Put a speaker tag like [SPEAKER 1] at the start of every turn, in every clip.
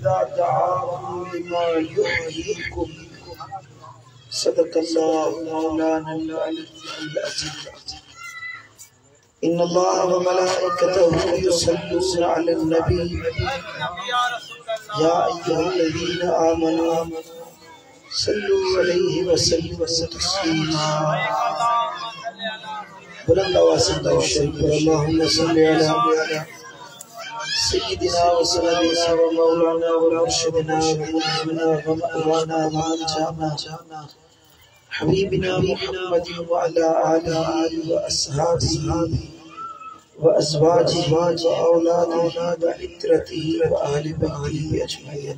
[SPEAKER 1] इज़ा दआकुम lima युहयीकुम सदक़ल्लाहु मौलाना अल-अलीयुल अज़ीज़। इन्नल्लाह व मलाइकतहु युसल्लूना Alan नबी या अय्युहल्लज़ीना आमनू सल्लू अलैहि व सल्लिमू तस्लीमा। बुलंद आवाज़ से दुरूद शरीफ अल्लाहुम्मा सल्लि अला सय्यिदिना व सय्यिदिना व मौलाना व मुर्शिदना व मुल्हिमना व मौलाना व मलजाना हबीबिना मुहम्मद व अला आलिहि व अस्हाबिहि व अज़वाजिहि व औलादिहि व इत्रतिहि व अहलि बैतिहि अजमईन।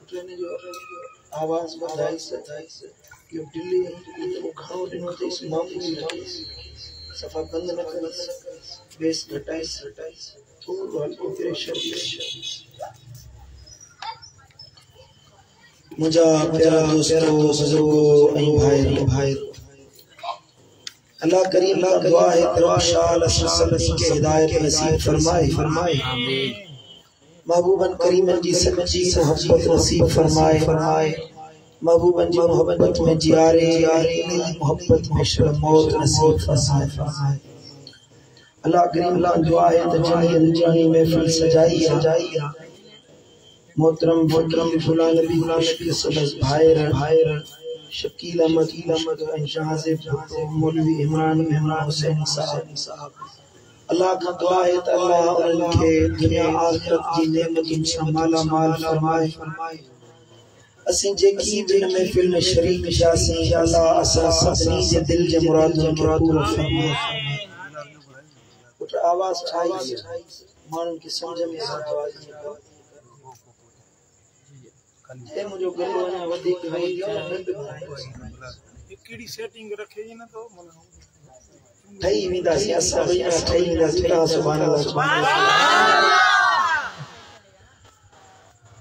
[SPEAKER 1] ट्रेन जो आवाज़ बधाई से यो दिल्ली तो घणो दिनों ते इस मामूली लगे सफा बंद न कर बेस घटाई थोड़ो हल्को प्रेशर मुझा प्यारा दोस्तों बुजुर्गों ऐं भाई अल्लाह करीम का दुआ है तरशाल सल्लल्लाहु के हिदायत नसीब फरमाए आमीन। महबूबन करीमन जी सच्ची मोहब्बत नसीब फरमाए महबूबन जी मोहब्बत में जियारे मोहब्बत में शर्म मौत नसीब फरमाए। अल्लाह करीम का दुआ है तजानी महफिल सजाई मोहतरम फुला नबी खुशकी सदस भाईर शकील अहमद शाहज़ेब मौलवी इमरान हुसैन साहब। अल्लाह का दुआ है अल्लाह उनके दुनिया आखिरत की नेमतों से माला माल फरमाए। असीं जेकी दिन महफिल में शरीक जासी अल्लाह असा सभी जे दिल जे मुरादों के पूरा फरमाए। उठ आवाज ठाई मानन की समझ में आवाज ए मुझे गलो ने वधिक वई केडी सेटिंग रखे जी न तो ठई विंदा सी असा भई ठई विंदा सी सुभान अल्लाह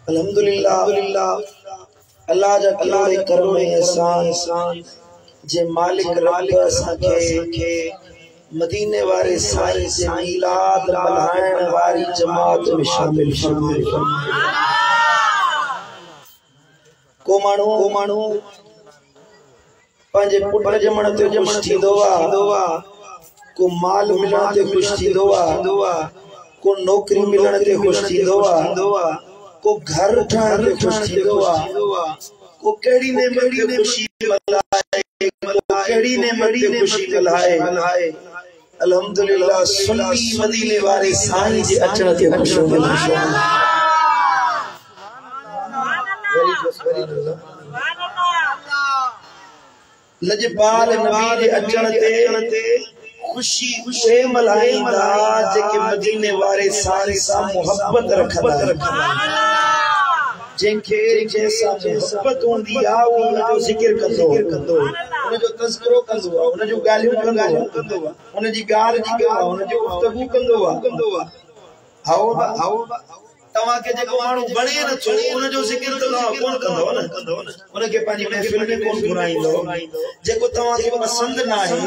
[SPEAKER 1] अल्हम्दुलिल्लाह अल्लाह जा करोड़ एहसान जे मालिक रब असा के मदीने वाले साईं जे मिलाद मल्हाइण वारी जमात में शामिल फरमाए। को मानू पंजे पुट जमण ते खुश थींदो आ को माल मिलण ते खुश थींदो आ को नौकरी मिलण ते खुश थींदो आ को घर ठाहिण ते खुश थींदो आ को केड़ी ने खुशी मल्हाए को केड़ी ने खुशी मल्हाए। अल्हम्दुलिल्लाह सुन्नी मदीने वाले साईं जे अचण ते खुश हूंदा लजपाल नबी जे अचण ते खुशी उहे मल्हाईंदा जेके मदीने वाले साईं सां मोहब्बत रखंदा जिनके जैसा मोहब्बत होंदी आ उन जो जिक्र कंदो उन जो तज़किरो कंदो उन जो गालियों कंदो उन जी गाल जी उन जो गुफ्तगू कंदो आओ तवा के जेको मानू बणे न छो उन जो जिक्र तो कोन कंदो न उन के पानी महफिल में कोन घुराइंदो जेको तवा के पसंद ना है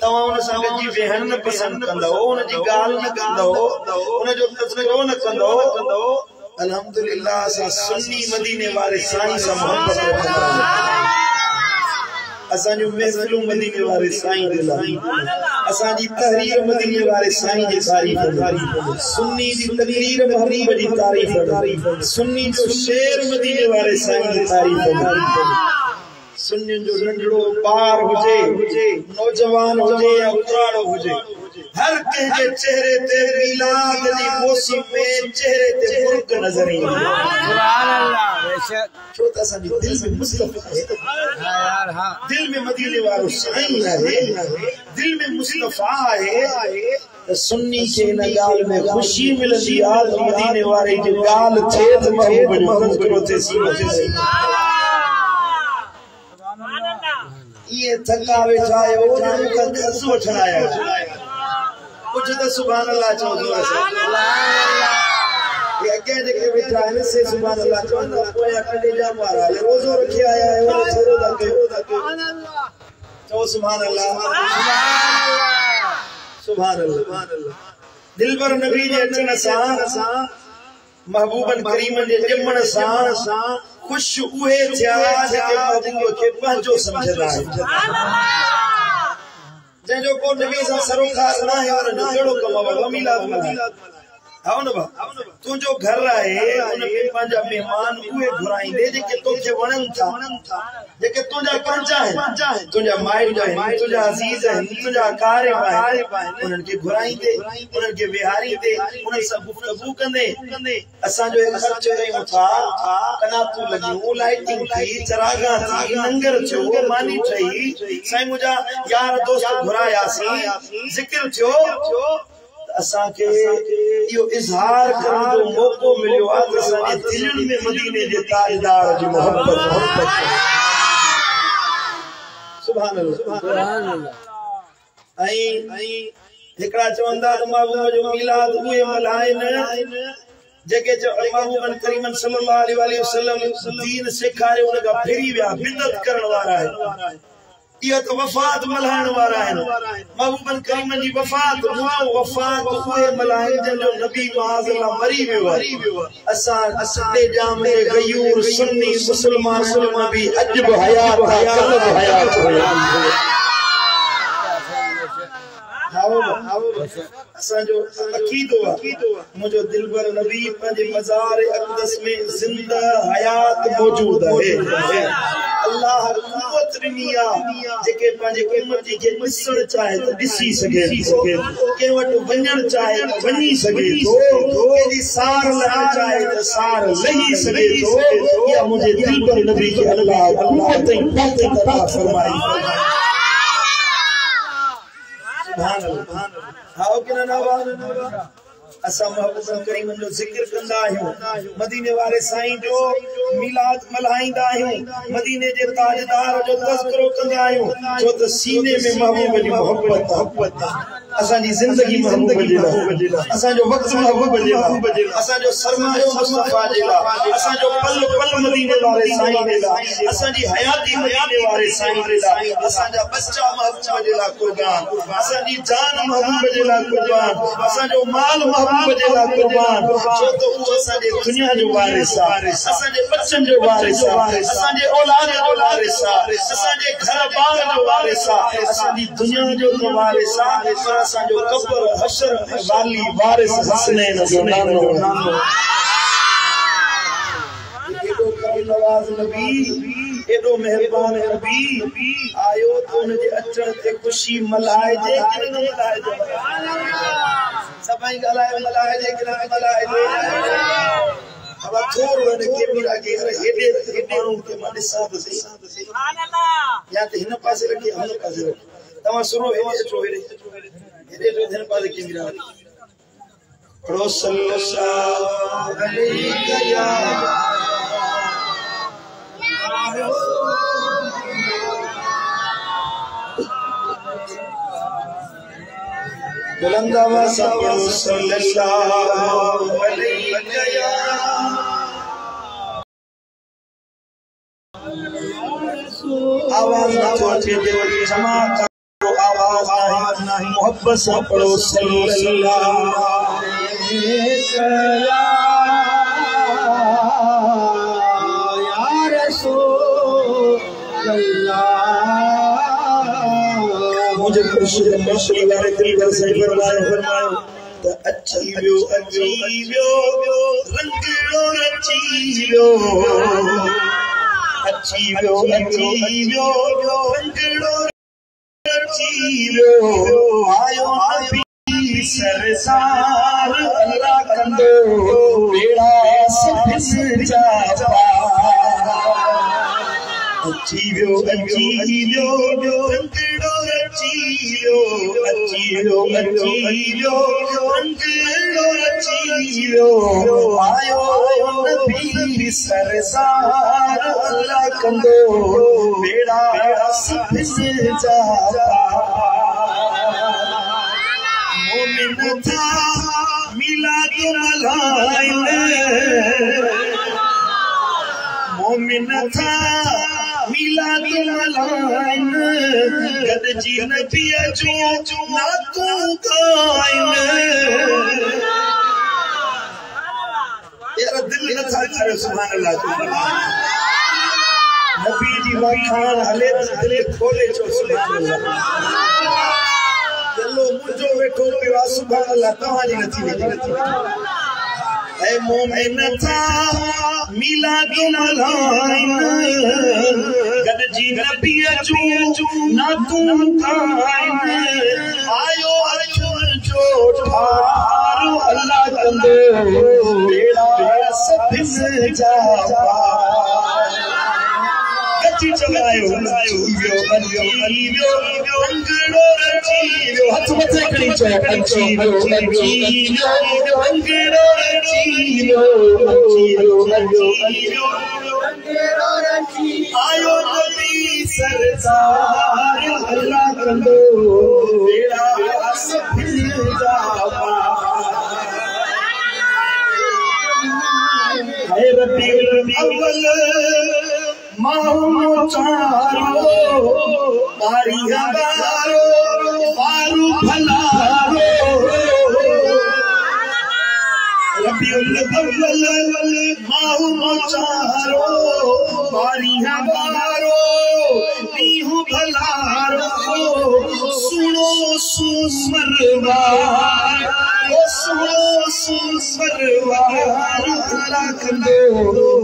[SPEAKER 1] तवा उन संग जी वेहन न पसंद कंदो उन जी गाल न कंदो उन जो तज़किरो न कंदो। अल्हम्दुलिल्लाह असा सुन्नी मदीने वाले साईं से मोहब्बत रखंदा असा जो महफिल मदीने वाले साईं दे लाई असा जी तहरीर मदीने वाले साईं जी तारीफ सुन्नी जी तकरीर महबूब जी तारीफ सुन्नी जो शेर मदीने वाले साईं जी तारीफ सुन्नी जो नंढड़ो पार हुजे नौजवान हुजे या उतराड़ो हुजे हर के चेहरे ते मिलाद दी मौसम में चेहरे ते मुर्क नजर ईंदो सुभान अल्लाह बेशक छो त असा दिल में मुस्तफा है यार हां दिल में मदीने वालो साईं है दिल में मुस्तफा है त सुन्नी के न गाल में खुशी मिलदी आ मदीने वाले जो गाल थे त महबूब करो थे सुभान अल्लाह ये थकावे जाए ओ जो का दस वठनाया कुछ तो सुभान अल्लाह चो जोर से ये अगे देखे बैठा है से सुभान अल्लाह चो ना कोई कटे जा मारा ले रोजो रखे आया है वो छोरो दके सुभान अल्लाह चो सुभान अल्लाह सुभान अल्लाह दिल पर नबी जे अचन सा महबूबन करीमन जे ॼमण सां खुश उहे थिया जेके महबूब खे पंहिंजो समझंदा आहिनि जंहिंजो को नबी सां सरोकार न आहे उन जो कहिड़ो कमु आहे मीलाद मल्हाए हाँ ना बा तू जो घर आए उनके पंजा मेहमान उहे घुराइंदे जेके तोखे वणन था जेके तुझा पंजा है तुझा माइट है तुझा अजीज है तुझा कारब है उनन के घुराइंदे उनन के विहारींदे उन सब गुफ्तगू कंदे असा जो एक खर्च कयूं था कनातू लगियूं लाइटिंग थी चरागा थी लंगर थियो मानी ठही साईं मुजा यार दोस्त घुरायासी जिक्र थियो असा के यो इजहार करण जो मौको मिलियो आ त असां जे दिलनि में मदीने जे ताजदार जी मोहब्बत सुभान अल्लाह आई हिकड़ा चवंदा त महबूब जो मिलाद उहे मल्हाइन जेके महबूबन करीमन सल्लल्लाहु अलैहि वसल्लम दीन सिखारे उन का फिरी विया बिदत करण वारा है ये तो वफात मल्हाइण वारा आहिनि महबूबन करीमन जी वफात उहे मल्हाइनि जंहिंजो नबी माज़अल्लाह मरी वियो असां दे जाम में गयूर सुन्नी मुस्लमान भी अज बि हयात कल बि हयात असांजो अकीदो मुंहिंजो दिलबर नबी पंहिंजे मज़ार अक़दस में ज़िंदा हयात मौजूद है अल्लाह कुव्वत ॾिनी आहे जेके पंहिंजे उम्मत खे ॾिसण चाहे त ॾिसी सघे कंहिं वटि वञण चाहे त वञी सघे थो कंहिंजी सार लहण चाहे त सार लही सघे थो इहा मुंहिंजे दिलबर नबी खे अल्लाह कुव्वत ऐं ताक़त अता फरमाई सुभान अल्लाह हाओ के ना असा महबूबन करीमन जो जिक्र कंदा आहियूं मदीने वाले साईं जो मिलाद मल्हाईंदा आहियूं मदीने जे ताजदार जो तज़किरो कंदा आहियूं छो त सीने में महबूब जी मोहब्बत असा जी जिंदगी महबूब जी असा जो वक्त महबूब जी असा जो सरमायो मुस्तफा जी असा जो पल पल मदीने वाले साईं जी असा जी हयाती मदीने वाले साईं जी असा जा बच्चा महबूब जी कुर्बान असा जी जान महबूब जी कुर्बान असा जो माल महबूब जे ला कुर्बान छो तो वो असा जे दुनिया जो वारिस असा जे बच्चन जो वारिस असा जे औलाद जो वारिस असा जे घर बार जो वारिस असा जी दुनिया जो तो वारिस पर असा जो कब्र हशर वाली वारिस हसनैन जो नानो एडो करीम नवाज नबी एडो मेहरबान नबी आयो तो उन जे अचण ते खुशी मल्हाए जे कि न मल्हाए जे सभई गलाए मल्हाए जे कि न मल्हाए जे अब थोरो ने कैमरा के हेडे माण्हू के मां ॾिसां त सही सुभान अल्लाह या त हिन पासे रखी हिन पासे रखी तव्हां सुरो हेडे अचो हेडे जो हिन पासे कैमरा पढ़ो सल्लल्लाहु अलैहि या बुलंद आवाज़ से पढ़ो सल्लल्लाहु अलैहि आवाज़ ना पहुंचे जो जमा करो आवाज़ नहीं मोहब्बत से पढ़ो सल्लल्लाहु अलैहि या रसूल अल्लाह मुझे खुशी मशरी वाले दिल से फरमायो त अच्छी वियो रंगड़ो रचियो अच्छी वियो रंगड़ो रचियो आयो नबी सरसार अल्लाह कंदो बेड़ा सफिस जापा अच्छी वियो रंगड़ो रचियो रंगड़ो रचियो आयो नबी सरसार अल्लाह कंदो बेड़ा सफिस जापा मोमिन था मिलाद मल्हाइन मोमिन था मिलाद मल्हाइन गॾिजी नबीअ जो नातो गाइन जरा दिल न था करे सुभान अल्लाह नबी जी वाखान हले दिल खोले चो सुभान अल्लाह चलो मुझो वेठो पियो सुभान अल्लाह तव्हांजी नथी वेठी ऐ मोमिन था मिलाद मल्हाइन गॾिजी नबी जू नातूं ठाहिन आयो अचुन जो ठार अल्लाह कंदो बेड़ा सभिनि जा कची चलायो जीवियो अंगड़ो रचीवियो हथ मथे खणी चो अंगड़ो रचीवियो आयो नबी सरदार अल्लाह कंदो बेड़ा सभिनि जा है रबीउल अव्वल माहू चारो बारी हवारो बारू भलारो रबीउल अव्वल माहू चारो बारी हवारो नीहू भलारो सुनो सुमरवार सुनो सुमरवार अल्लाह कंदो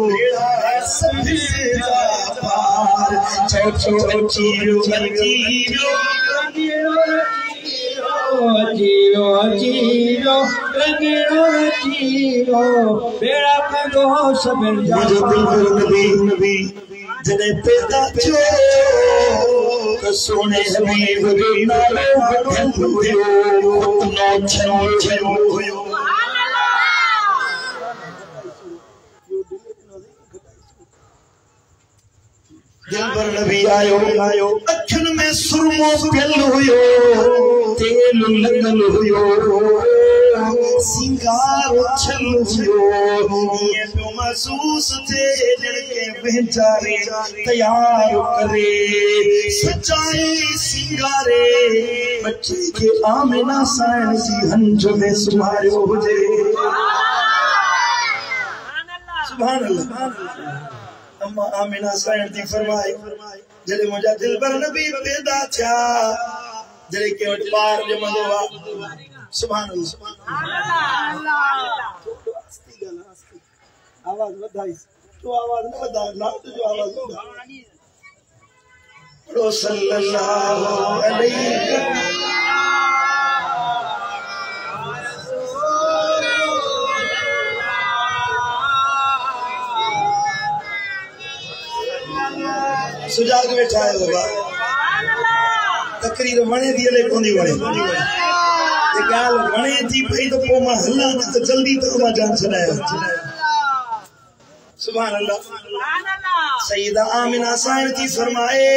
[SPEAKER 1] बेड़ा सभिनि जा पार चो चो जीरो जीरो जीरो जीरो जीरो बेड़ा कंदो सभिनि जा पार नबी जने पैदा थियो तो सोने हबीब जो नालो बदन हुयो उतनो छनो हुयो दिलबर नबी आयो अखन में सुरमो पियल हुयो तेल लगल हुयो सिंगार छल हुयो ये तो महसूस थे लड़के बेचारे तैयार करे सच्चाई सिंगारे बच्चे के आमिना साईं जी हंज में सुमारियो हुजे सुभान अल्लाह अम्मा आमिना साईं जी फरमाए जड़े मुझा दिलबर नबी पैदा थिया जड़े के वट बार जमंदो वा सुभान अल्लाह आवाज वधाई तो आवाज न वधा लाउड जो आवाज होगा रो सल्लल्लाहु अलैहि सुजाग बैठा है बाबा तकरीर वणे दी ले कोंदी वणे ये गाल वणे थी पई तो पो मां हल्ला तो जल्दी तो मां जान छडाया सुभान अल्लाह सईदा आमिना साईं जी फरमाए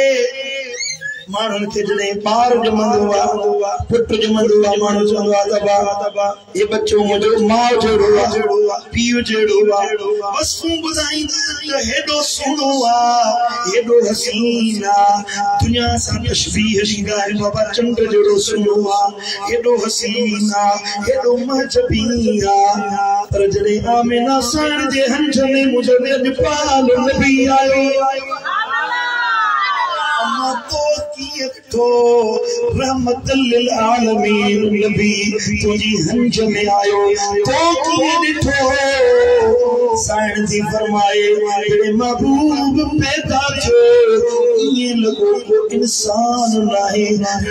[SPEAKER 1] मानन के जने बार जमंदो वा पुट जमंदो वा मानो चंदो तबा ये बच्चो मुजो मां जेड़ो वा पीउ जेड़ो वा बस तू बुधाईंदा हेडो सोनो वा हेडो हसीना दुनिया सा तशबीह शिंगार बाबा चंद जेड़ो सोनो वा हेडो हसीना हेडो महजबिया पर जने आमिना साईं जे हंज में मुजो अजपाल नबी आयो अम्मा तो तो रहमतुल लिल आलमीन नबी तुझी हंज में आयो तो किए दिठो साईं जी फरमाए तेरे महबूब पैदा थो ये लगो को इंसान नाहे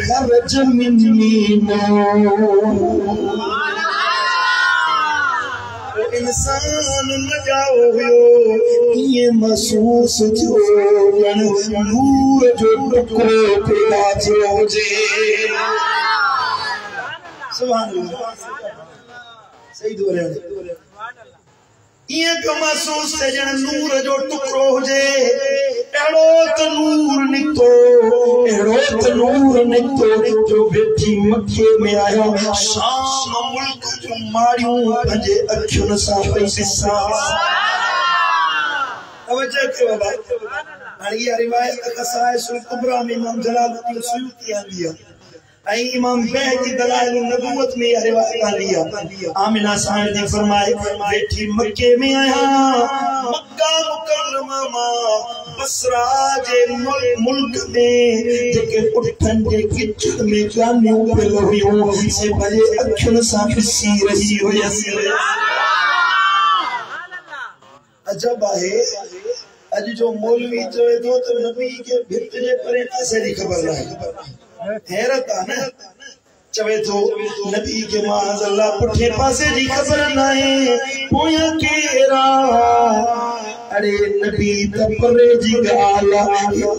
[SPEAKER 1] खरज मिन्नीनो इंसान न जाओ ये महसूस थियो नूर जो टुकड़ो पैदा थियो जे सुभान अल्लाह सही दुआ ये तो महसूस थे जन नूर जो टुकड़ो जे एड़ो तो नूर निकतो जो बेटी मक्के में आया शाम मुल्क जो मारियों पंजे अखियुन सा पैसा तवज्जो करो बाबा हां ये रिवायत कसाए सुल कुबरा में इमाम जलालुद्दीन सुयूती आंदी है इमाम बैहकी दलाइल नबूवत में यह रिवायत लिया। आमिना साहिब ने फरमाए बैठी मक्के में आया मक्का मुकर्रमा बसरा जे मुल्क में जेके उठन जे किचन में गानियों पे लहियो से भले अखिन सा ॾिसी रही हुयसि। अजब है अज जो मौलवी चवे तो नबी के भित जे परे पासे जी खबर ना हैरत आ न चवे तो नबी के माज़अल्लाह पुठे पासे जी खबर ना है पोया केरा अरे नबी त परे जी गाला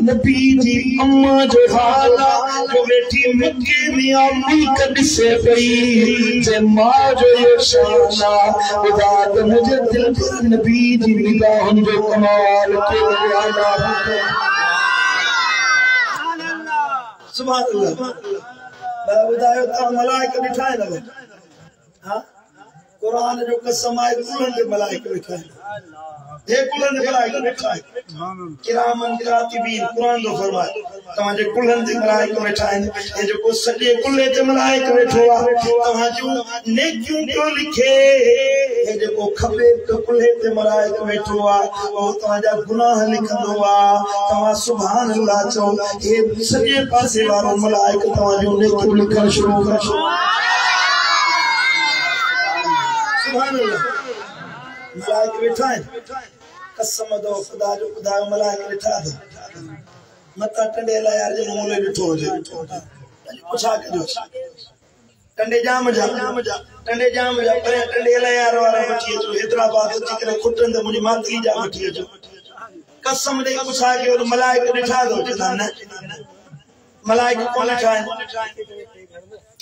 [SPEAKER 1] नबी जी अम्मा जो हाला जो बेटी मक्के में आ मुल्क दिसे पई जे मां जो ये शाना खुदा त मुझे दिल पर नबी जी निगाहन जो कमाल के आला सुभान अल्लाह। मैं बुधायो ता मलाइका बिठा है ना हां कुरान जो कसम है कुरान के मलाइका बिठा है ये कुरान के मलाइका बिठा है किरामन कातिबीन कुरान जो फरमाए तमा जे कुरान के मलाइका बिठा है ये जो को सजे कुल्ले ते मलाइका बैठो आ तमा जो नेकियों को लिखे ये जो को खबे तो कुल्ले ते मलाइका बैठो आ ओ तमा जा गुनाह लिखंदो आ तमा सुभान अल्लाह चो ये सजे पासे वारो मलाइका तमा जो नेकियों लिखण शुरू कर सुभान अल्लाह। मलाइका बैठा है कसम दो खुदा जो खुदा मलाइका बैठा दो मता टंडे ला यार जो मोले बिठो जे पूछा के जो टंडे जाम जा टंडे जाम जा पर टंडे ला यार वाला मठी जो हैदराबाद जी करे खुटन दे मुजी मातरी जा मठी जो कसम दे पूछा के और मलाइका बिठा दो न मलाइका कौन बिठा है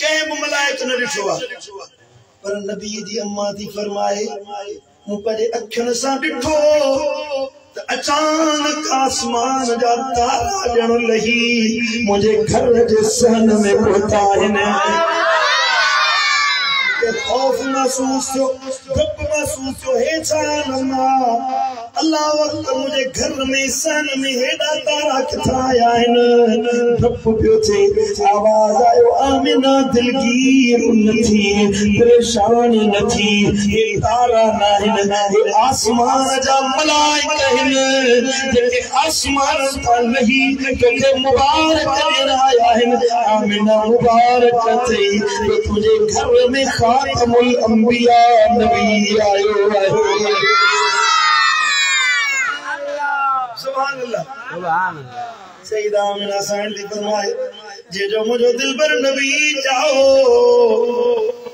[SPEAKER 1] के मलाइका न बिठो पर नबी दी अम्मा दी फरमाए मुपरे अखिन सा बिठो अचानक आसमान जा तारा जण लही मुझे घर जे सहन में पहुंचा है खौफ महसूस हो दुख महसूस हो हे चालना अल्लाह वक्त मुझे घर में सहन में हेडा तारा किथा आया है डप पियो थे आवाज आयो आमिना दिलगीर न थी परेशान न थी ये तारा ना है ये आसमान जा मलाइका है जे आसमान का नहीं क्योंकि मुबारक आया है आमिना मुबारक थी तो तुझे घर में खातमुल अंबिया नबी आयो है सुभान अल्लाह सुभान अल्लाह। सईदा आमिना साहिब ने फरमाए जे जो मुझो दिल पर नबी जाओ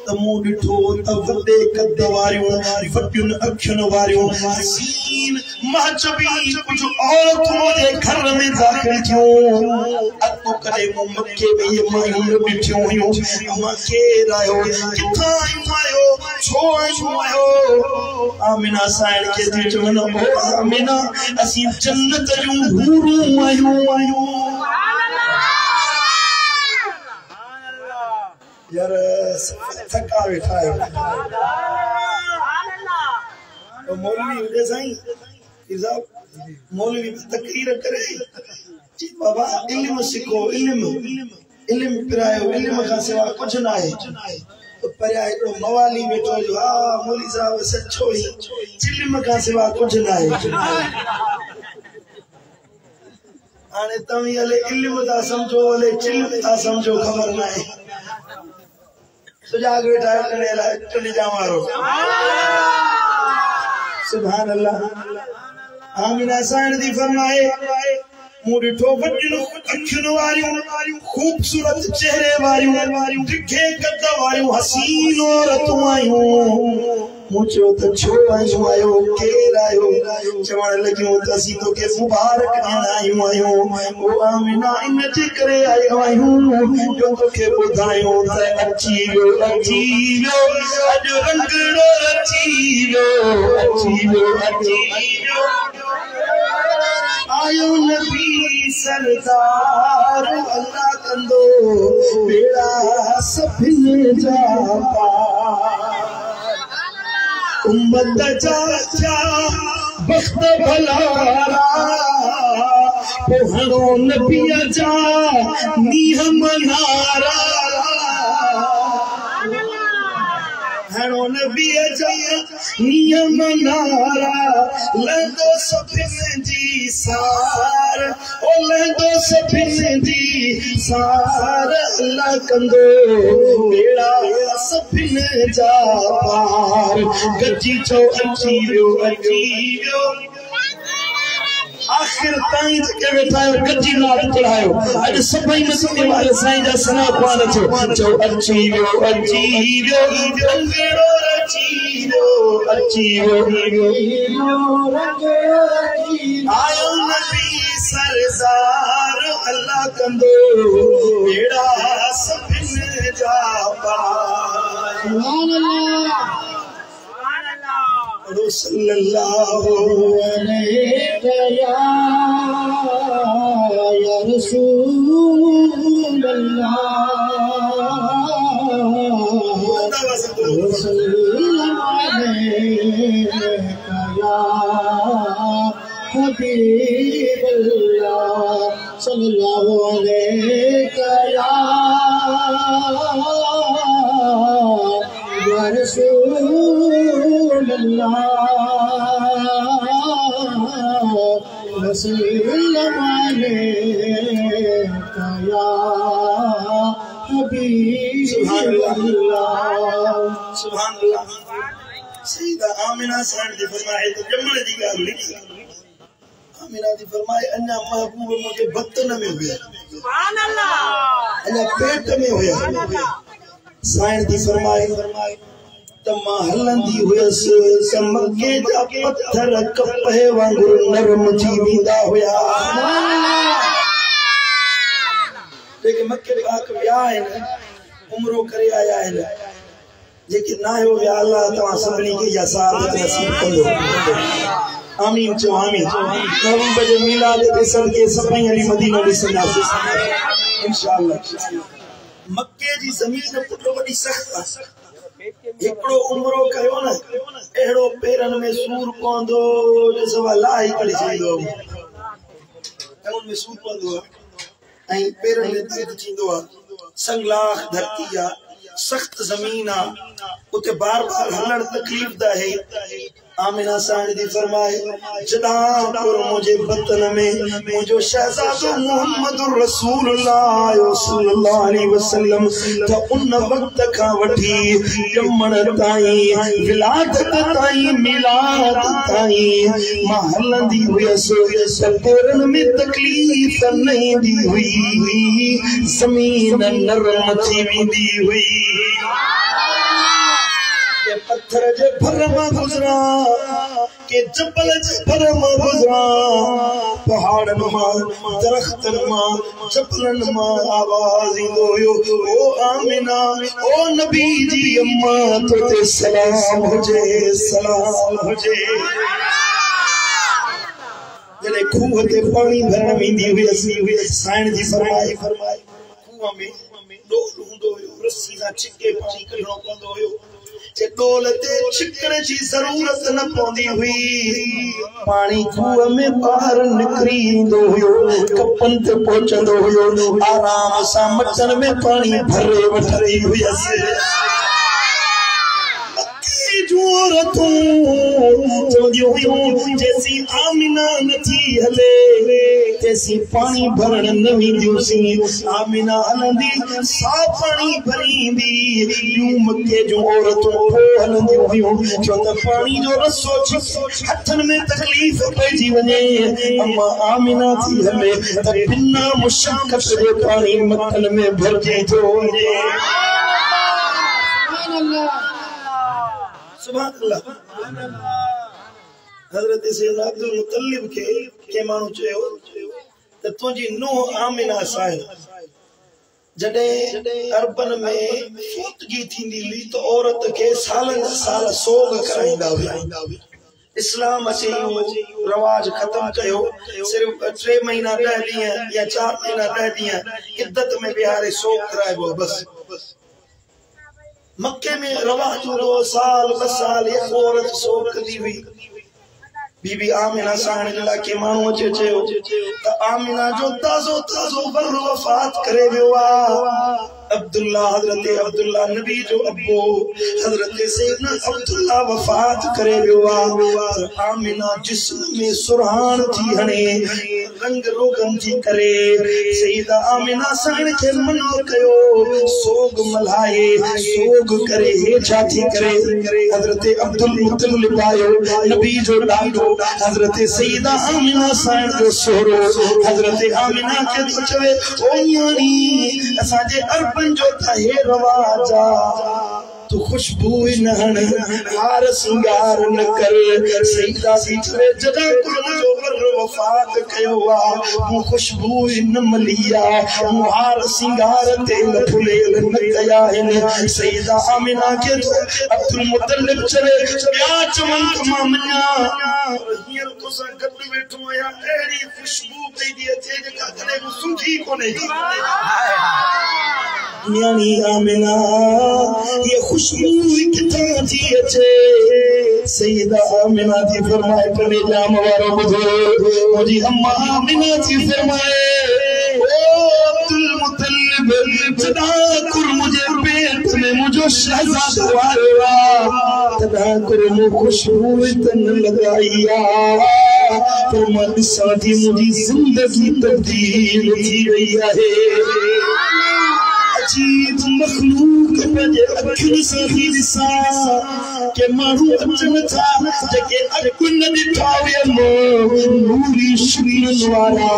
[SPEAKER 1] तमु डिठो तब दे कद वारियो फटिन अखिन वारियो हसीन महजबी कुछ औरत मुझे घर में दाखिल थियो अतो करे मक्के में ये मायूं बिठियो हुयो अमा के रायो किथा आयो छो आयो आमिना साहिब के दिल चवनो आमिना असी जन्नत जो हूरूं आयो यार थका बैठा है तो मौलवी हुए साईं साहब मौलवी तकरीर करे जी बाबा इल्म सीखो इल्म पिरायो इल्म का सिवा कुछ ना है तो परिया एडो मवाली बैठो जो हां मौलवी साहब सच्चो ही इल्म का सिवा कुछ ना है आने तमी अले इल्म दा समझो अले चिल्म दा समझो खबर ना है सुजाग बैठा है टने ला टने जा मारो सुभान अल्लाह। आमिना साहिब दी फरमाए मुड़ी ठोकर जिनो अखिन वारियों खूबसूरत चेहरे वारियों दिखे कद वारियों हसीन औरतों आयो मुझो तो छो आयो केर आयो चवण लगियो तसी तो के मुबारक आयो ओ आमिना इन जे करे आयो जो तो के बुधायो त अची लो अज रंगड़ो अची लो आयो नबी सरदार अल्लाह कंदो बेड़ा सभिन जा उम्मत चाचा बख्त भलारा पोहरो नबी जा नीह मनारा हणो नबी जा नियम नारा लंदो सभिन जी सार ओ लंदो सभिन जी सार अल्लाह कंदो बेड़ा सभिन जा पार गजी चो अची वियो आखिर ताईं के बैठायो गजी नाथ चढ़ायो अज सभई मसीने वाले साईं जा सना पान चो अची वियो रंगेड़ो अची वियो आयो नबी सरदार अल्लाह कंदो बेड़ा सभिन जा पार सुभान अल्लाह सल्लल्लाहु अलैहि या रसूल अल्लाह सल्लल्लाहु अलैहि या हबीब अल्लाह सल्लल्लाहु अलैहि या रसूल अल्लाह सल्लल्लाहु अलैका या हबीब अल्लाह सुभान अल्लाह सईदा आमिना साईं जी फरमाए तो जमण जी गाल लिखी आमिना जी फरमाए अन्ना महबूब मुझे बतन में हुआ सुभान अल्लाह अन्ना पेट में हुआ साईं जी फरमाए तमा हलंदी हुयस मक्के जा पत्थर कपहे वांगुर नरम थी वेंदा हुया जेके मक्के पाक विया आहिनि उमरो करे आया आहिनि जेके ना हो विया अल्लाह तव्हां सभिनी खे इहा सआदत नसीब कंदो आमीन चो आमीन महबूब जे मीलाद ते सदके सभई हली मदीनो ॾिसंदासीं इंशाअल्लाह मक्के जी ज़मीन पुटो वॾी सख़्त आहे एकड़ो उमरो कयो न एड़ो पेरन में सूर पवंदो जो सवा लाही करे छॾींदो पेरन में सूर पवंदो ऐं पेरन में दर्द थींदो आहे संगलाख धरती आहे सख्त ज़मीन आहे उते बार बार हलण तकलीफ़ दा है आमिना साईं जी फरमाए जदा पुर मुझे बतन में मुझो शहजादो मुहम्मदुर रसूलुल्लाह सल्लल्लाहु अलैहि वसल्लम त उन वक्त का वठी जमण ताईं विलादत ताईं मिलाद ताईं मां हलंदी हुयसि पेरन में तकलीफ़ न ईंदी हुई ज़मीन नरम थी वेंदी हुई के पत्थर जे भर मां गुजरा के जबल जे भर मां गुजरा पहाड़न मां दरख्तन मां जबलन मां आवाज ईंदो हुयो ओ आमिना ओ नबी जी अम्मा तो ते सलाम हुजे जॾहिं खूह ते पाणी भरण वेंदी हुई साईं जी फरमाए खूह में डोल हूंदो हुयो रस्सी सां छिके पाणी कढणो पवंदो हुयो डोल ते छिकण जी जरूरत न पवंदी हुई पानी खूह में ॿाहिरि निकिरी ईंदो हुयो कपन ते पहुचंदो हुयो आराम सां मटन में पानी भरे वठंदी हुयसि जैसी आमिना नथी हले तैसी पानी भरण न वेंदियूंसीं आमिना हलंदी साफ पानी भरींदी यूं मक्के जो औरतूं पोइ हलंदियूं हुयूं छो त पानी जो रसो हथनि में तकलीफ़ पइजी वञे अम्मा आमिना थी हले त बिना मुशक्क़त जे पानी मक्कन में भरजी थो वञे सुभान अल्लाह हज़रत सैयदना अब्दुल मुतल्लिब के माण्हू चयो त तुंहिंजी नूंहं आमिना साईं जॾहिं अरबन में फौतगी थींदी हुई त औरत खे सालनि साल सोग कराईंदा हुआ इस्लाम अचे रवाज खत्म कयो सिर्फ 3 महीना 10 ॾींहं या 4 महीना 10 ॾींहं इद्दत में बिहारे सोग कराइबो बस मक्के में रवाज हो साल 2 साल एक औरत सोग कंदी हुई बीबी आमिना साईं जे लाइ के माण्हू अचे चयो त आमिना जो ताज़ो बर वफ़ात करे वियो आहे अब्दुल्ला हजरत अब्दुल्ला नबी जो अब्बो हजरत सैयदना अब्दुल्ला वफात करे वियो पर आमिना जिस्म में सुरहान थी हणे रंग रोगन जी करे सैयदा आमिना साण के मनो कयो सोग मल्हाए सोग करे हे छाती करे हजरत अब्दुल मुत्तलिब आयो नबी जो डांडो हजरत सैयदा आमिना साण जो सोरो हजरत आमिना के तो चवे ओ यानी असा जे अरबन जो थे रवाजा तू खुशबू नहन हार सिंगार न कर सैयदा सीचरे जदा कुल जो वर वफात कयो वा मु खुशबू न मलिया मु हार सिंगार तेल फुलेल न कया हिन सैयदा आमिना के तो अब्दुल मुत्तलिब चले क्या चमन कमा मन्या हियर तो सा गड बैठो या एड़ी खुशबू पई दी थे जका कने सुखी कोने यानी आमिना ये खुशबू कितना थी अचे सैयदा आमिना थी फरमाए पने जाम वारो बुझो मुझी अम्मा आमिना थी फरमाए ओ अब्दुल मुत्तलिब जदा कुर मुझे पेट में मुझो शहजादा आया तदा कुर मु खुशबू तन लगाइया फरमा दिसा थी मुझी जिंदगी तब्दील थी गई है अजीब मखलूक पंहिंजे अखियुनि सां थी ॾिसां के माण्हू अचनि था जेके अॼु न ॾिठा हुयनि नूरी शुक्लनि वारा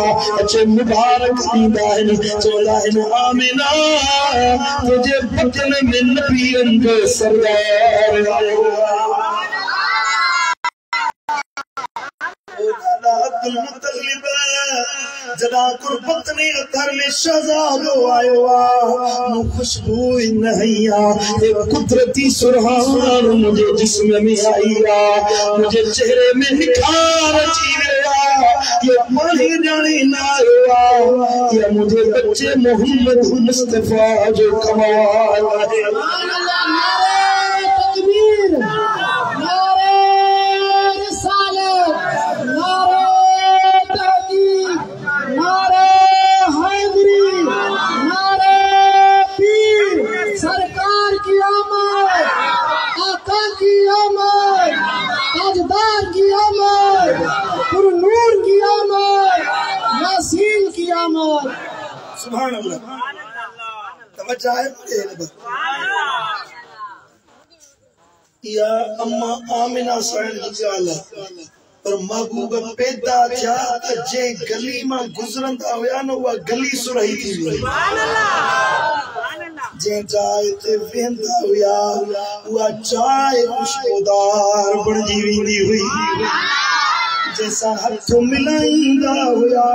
[SPEAKER 1] अचे मुबारक ॾींदा आहिनि चवंदा आहिनि आमिना तुंहिंजे बदन में नबीअनि जो सरदार आयो अब्दुल मुत्तलिब जदा कुर्बत ने घर में शहजादो आयो मु खुशबू नहिया एक कुदरती सुरहान मुझे जिस्म में आईया मुझे चेहरे में निखार अची विया ये माही जाने ना आयो ये मुझे बच्चे मोहम्मद मुस्तफा जो कमाल है नारे तकबीर नारे रिसालत सरकार की आमद आका की आमद ताजदार की आमद पुरनूर की आमद यासीन की आमद सुभान अल्लाह तवज्जो है या अम्मा आमिना साईं की ॻाल्हि आहे पर महबूब पैदा थिया त जे गली मां गुज़रंदा हुया न उहा गली सुरही थी वई जे जाइ ते वेंदा हुया उहा जाइ खुशबूदार बणजी वेंदी हुई जैसा हथ मिलाईंदा हुया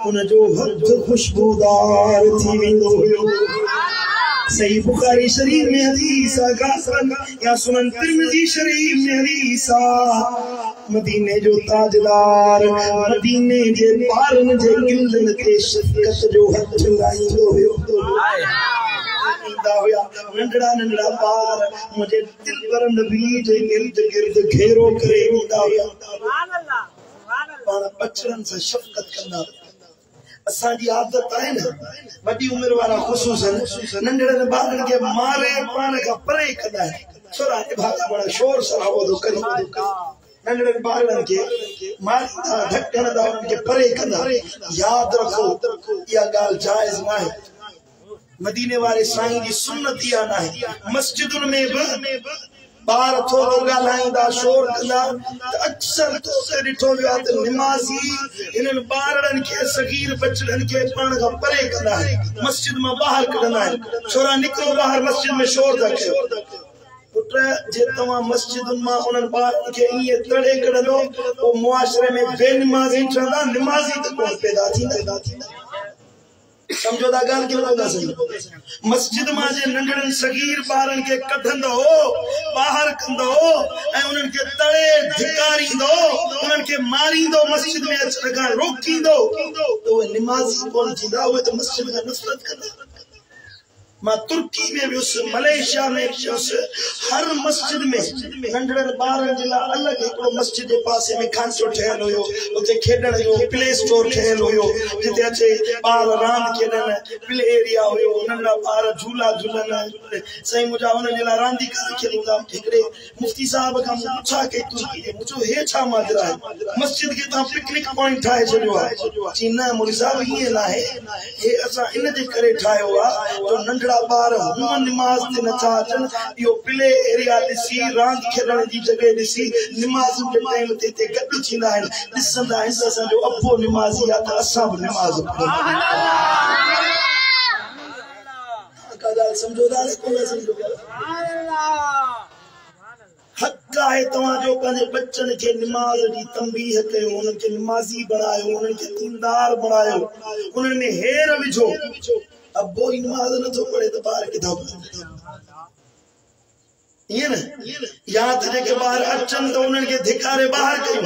[SPEAKER 1] उनजो हथ खुशबूदार थी वेंदो हुयो सही बुखारी शरीफ में हदीस या सुनन तिरमिज़ी शरीफ में हदीस मदीने जो ताजदार मदीने जे पारन जे गिलनि ते शफ़क़त जो हथ लाईंदो हुयो नंढड़ा नंढड़ा पार मुझे दिल पर नबी जे इर्द गिर्द घेरो करे ईंदा हुया पाण बचड़न सां शफ़क़त कंदा असांजी आदत है न वडी उम्र वाला खुसूसन नंढड़न ॿारनि खे मारे पाण खां परे कंदा आहिनि छोरा भागा बड़ा शोर शराबो थो करे नंढड़न ॿारनि खे मारींदा ढकंदा उन्हनि खे परे कंदा यादि रखो इहा ॻाल्हि जाइज़ न आहे मदीने वाले साईं जी सुन्नत इहा न आहे मस्जिदुनि में बि बार थोरो ॻाल्हाईंदा शोर कंदा त अक्सर तो ॾिठो वियो आहे त निमाज़ी इन्हनि ॿारनि खे सगीर बचड़नि खे पाण खां परे कंदा आहिनि मस्जिद मां ॿाहिरि कढंदा आहिनि छोरा निकिरो ॿाहिरि मस्जिद में शोर था कयो पुट जे तव्हां मस्जिदुनि मां उन्हनि ॿारनि खे ईअं तड़े कढंदो पोइ मुआशरे में बेनिमाज़ी ठहंदा निमाज़ी त कोन पैदा थींदा समझो दा गाल क्यों होगा सही मस्जिद मां जे नंढड़न सगीर बारन के कढंदो बाहर कंदो ए उनन के तळे धिकारींदो उनन के मारींदो मस्जिद में अचण खां रोकींदो तो नमाज़ी कोन थींदा उहे तो मस्जिद का नफरत कंदा मां तुर्की में वियुस, मलेशिया में वियुस, हर मस्जिद में नंढड़न ॿारनि जे लाइ अलॻि हिकिड़ो मस्जिद जे पासे में खांचो ठहियल हुयो, उते खेॾण जो प्ले स्टोर ठहियल हुयो, जिते अचे ॿार रांदि खेॾनि, प्ले एरिया हुयो, नंढा ॿार झूला झूलनि। साईं मुंहिंजा हुननि जे लाइ रांदीगर रखियल हूंदा। हिकिड़े मुफ्ती साहिब खां पुछा के तुर्की जे, मुंहिंजो हे छा माजरा आहे, मस्जिद खे तव्हां पिकनिक पॉइंट ठाहे छॾियो आहे? चई न मुड़ी साहिब ईअं न आहे, हे असां इन जे करे ठाहियो आहे जो नंढड़ा ॿार हूअं निमाज़ ते नथा अचनि, इहो प्ले एरिया ॾिसी रांदि खेॾण जी जॻह ॾिसी निमाज़ जे टाइम ते हिते गॾु थींदा आहिनि, ॾिसंदा आहिनि त असांजो अबो निमाज़ी आहे त असां बि निमाज़ पढ़ूं। समझो था कोन समझो? हक़ आहे तव्हांजो पंहिंजे बच्चनि खे निमाज़ जी तंबीह कयो, उन्हनि खे निमाज़ी बणायो, उन्हनि खे दीनदार बणायो, उन्हनि में हेर विझो। अबो ई निमाज़ नथो पढ़े त ॿार किथां पढ़े? ईअं न, या त जेके ॿार अचनि त उन्हनि खे धिकारे ॿाहिरि कयूं,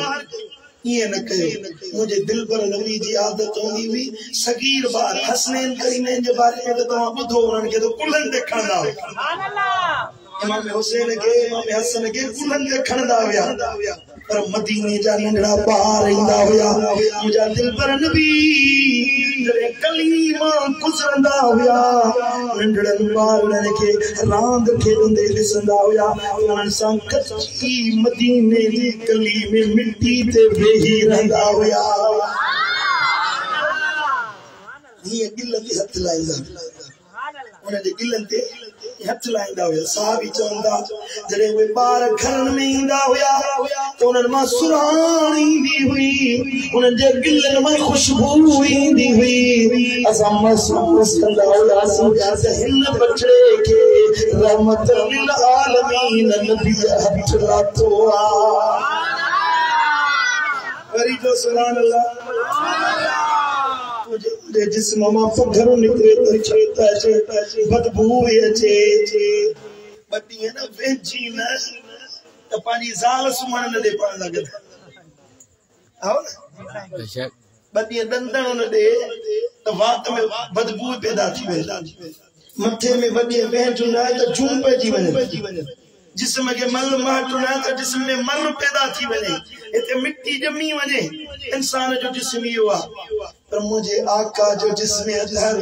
[SPEAKER 1] ईअं न कयो। मुंहिंजे दिलबर नबी जी आदत हूंदी हुई, सगीर ॿार हसनैन करीमैन जे बारे में त तव्हां ॿुधो, उन्हनि खे त कुल्हनि ते खणंदा हुआ। इमाम हुसैन खे, इमाम हसन खे कुल्हनि ते खणंदा हुआ, पर मदीने जा नंढड़ा ॿार ईंदा हुआ। मुंहिंजा दिलबर नबी जॾहिं गली मां गुज़रंदा हुआ, नंढड़नि ॿारनि खे रांदि खेॾंदे ॾिसंदा हुआ, उन्हनि सां कची मदीने जी गली में मिटी ते वेही रहंदा हुआ। हीअं गिल ते हथ लाईंदा, उन्हनि जे गिलनि ते हथ लाईंदा हुआ। साहबी चवंदा जॾहिं उहे ॿार घरनि में ईंदा हुआ त उन्हनि मां सुराण ईंदी हुई, उन्हनि जे गिलनि मां ख़ुशबू ईंदी हुई। असां महसूस कंदा हुआसीं त हिन बचड़े खे रहमत लिल आलमीन नबीअ हथ लाथो आहे। वरी जो सुभान अल्लाह। मुझे जिस्म मां पघर निकिरे त अचे, बदबू अचे, बदी न वेंची न त पंहिंजी ज़ाल सुम्हण न ॾे पाण लॻे, बदी ॾंदण न ॾे त वात में बदबू पैदा थी वञे, मथे में वॾी वेंचू न त जूं पइजी वञे, जिस्म के मल माटू न त जिस्म में मल पैदा थी वञे, हिते मिट्टी ॼमी वञे। इंसान जो जिस्म इहो आहे, पर मुझे आका जो जिस्म अदहर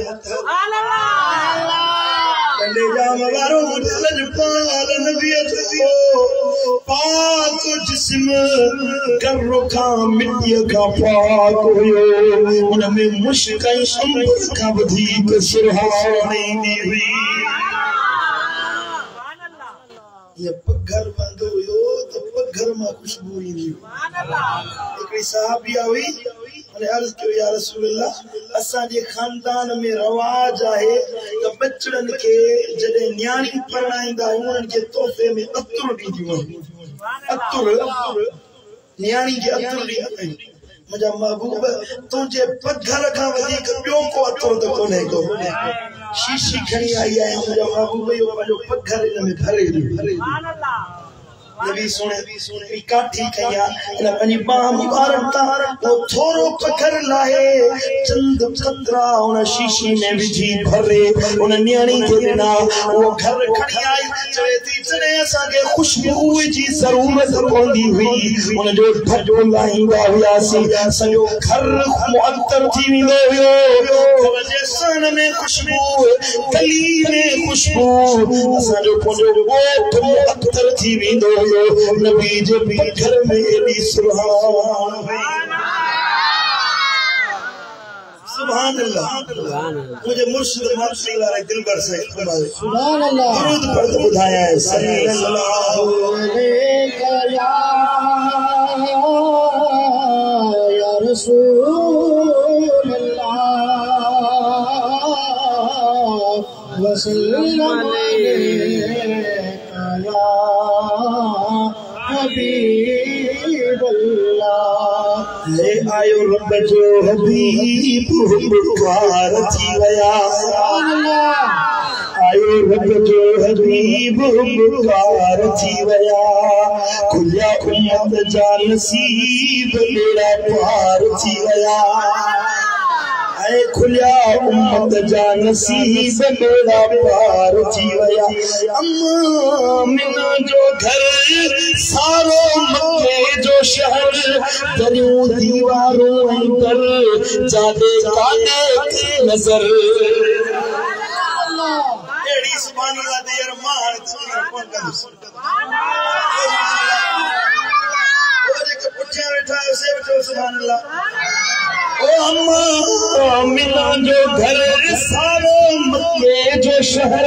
[SPEAKER 1] कंडे जाम वारो लजपाल नबी जो पाक जिस्म गर्रो खां मिट्टी का पाक हुयो, उन में मुश्क ऐं अंबर खां वधीक सुरहाण ईंदी हुई। ये पघर बंदो हुयो त पघर मां खुशबू ईंदी हुई। हिकिड़ी साहबिया हुई, अर्ज़ कयो या रसूल अल्लाह, असांजे खानदान में रवाज आहे त बचड़नि खे जॾहिं न्याणी परणाईंदा आहियूं उन्हनि खे तोहफ़े में अतुर ॾींदियूं आहिनि। अतुर न्याणी खे अतुर ॾींदा आहियूं। मुंहिंजा महबूब तुंहिंजे पघर खां वधीक ॿियो को अतुर त कोन्हे को। शीशी खणी आई आहे, मुंहिंजा महबूब इहो पंहिंजो पघर हिन में भरे ॾियो। नबी सोने काठी खई आहे, इन पंहिंजी बाह मुबारक तां वो थोरो पघर लाहे चंद कतरा उन शीशी में विझी भरे उन न्याणी खे ॾिना। वो घर खणी आई, चवे थी जॾहिं असांखे ख़ुशबू जी ज़रूरत पवंदी हुई उनजो ढको लाहींदा हुआसीं, असांजो घर मुअत्तर थी वेंदो हुयो। घर सन में ख़ुशबू, गली में ख़ुशबू, असांजो पंहिंजो ॻोठ मुअत्तर थी वेंदो हुयो। नबी जे पघर में एॾी सुभान सुभान अल्लाह। मुझे मुर्शिद माफी वाले दिलबर से सुभान अल्लाह दुरूद पढ़ बुधाया है सल्लल्लाहु अलैहि या रसूल अल्लाह वसल्लम ले आयो रब जो हबीब पुकार थी वया, आयो रब जो हबीब पुकार थी वया, खुलिया उम्मत जा नसीब बेड़ा पार थी वया। ऐ खुलिया उम्मत जा नसीब मेरा पार थी वया अम्मा मिना जो घर सारो मक्के जो शहर दरियों दीवारों अंदर जादे काने की नजर एड़ी सुभान अल्लाह दे यार मान कौन कर सुभान अल्लाह और एक पुछया बैठा है उसे बचो सुभान अल्लाह ओ अम्मा मिना जो घर सारो मक्के जो शहर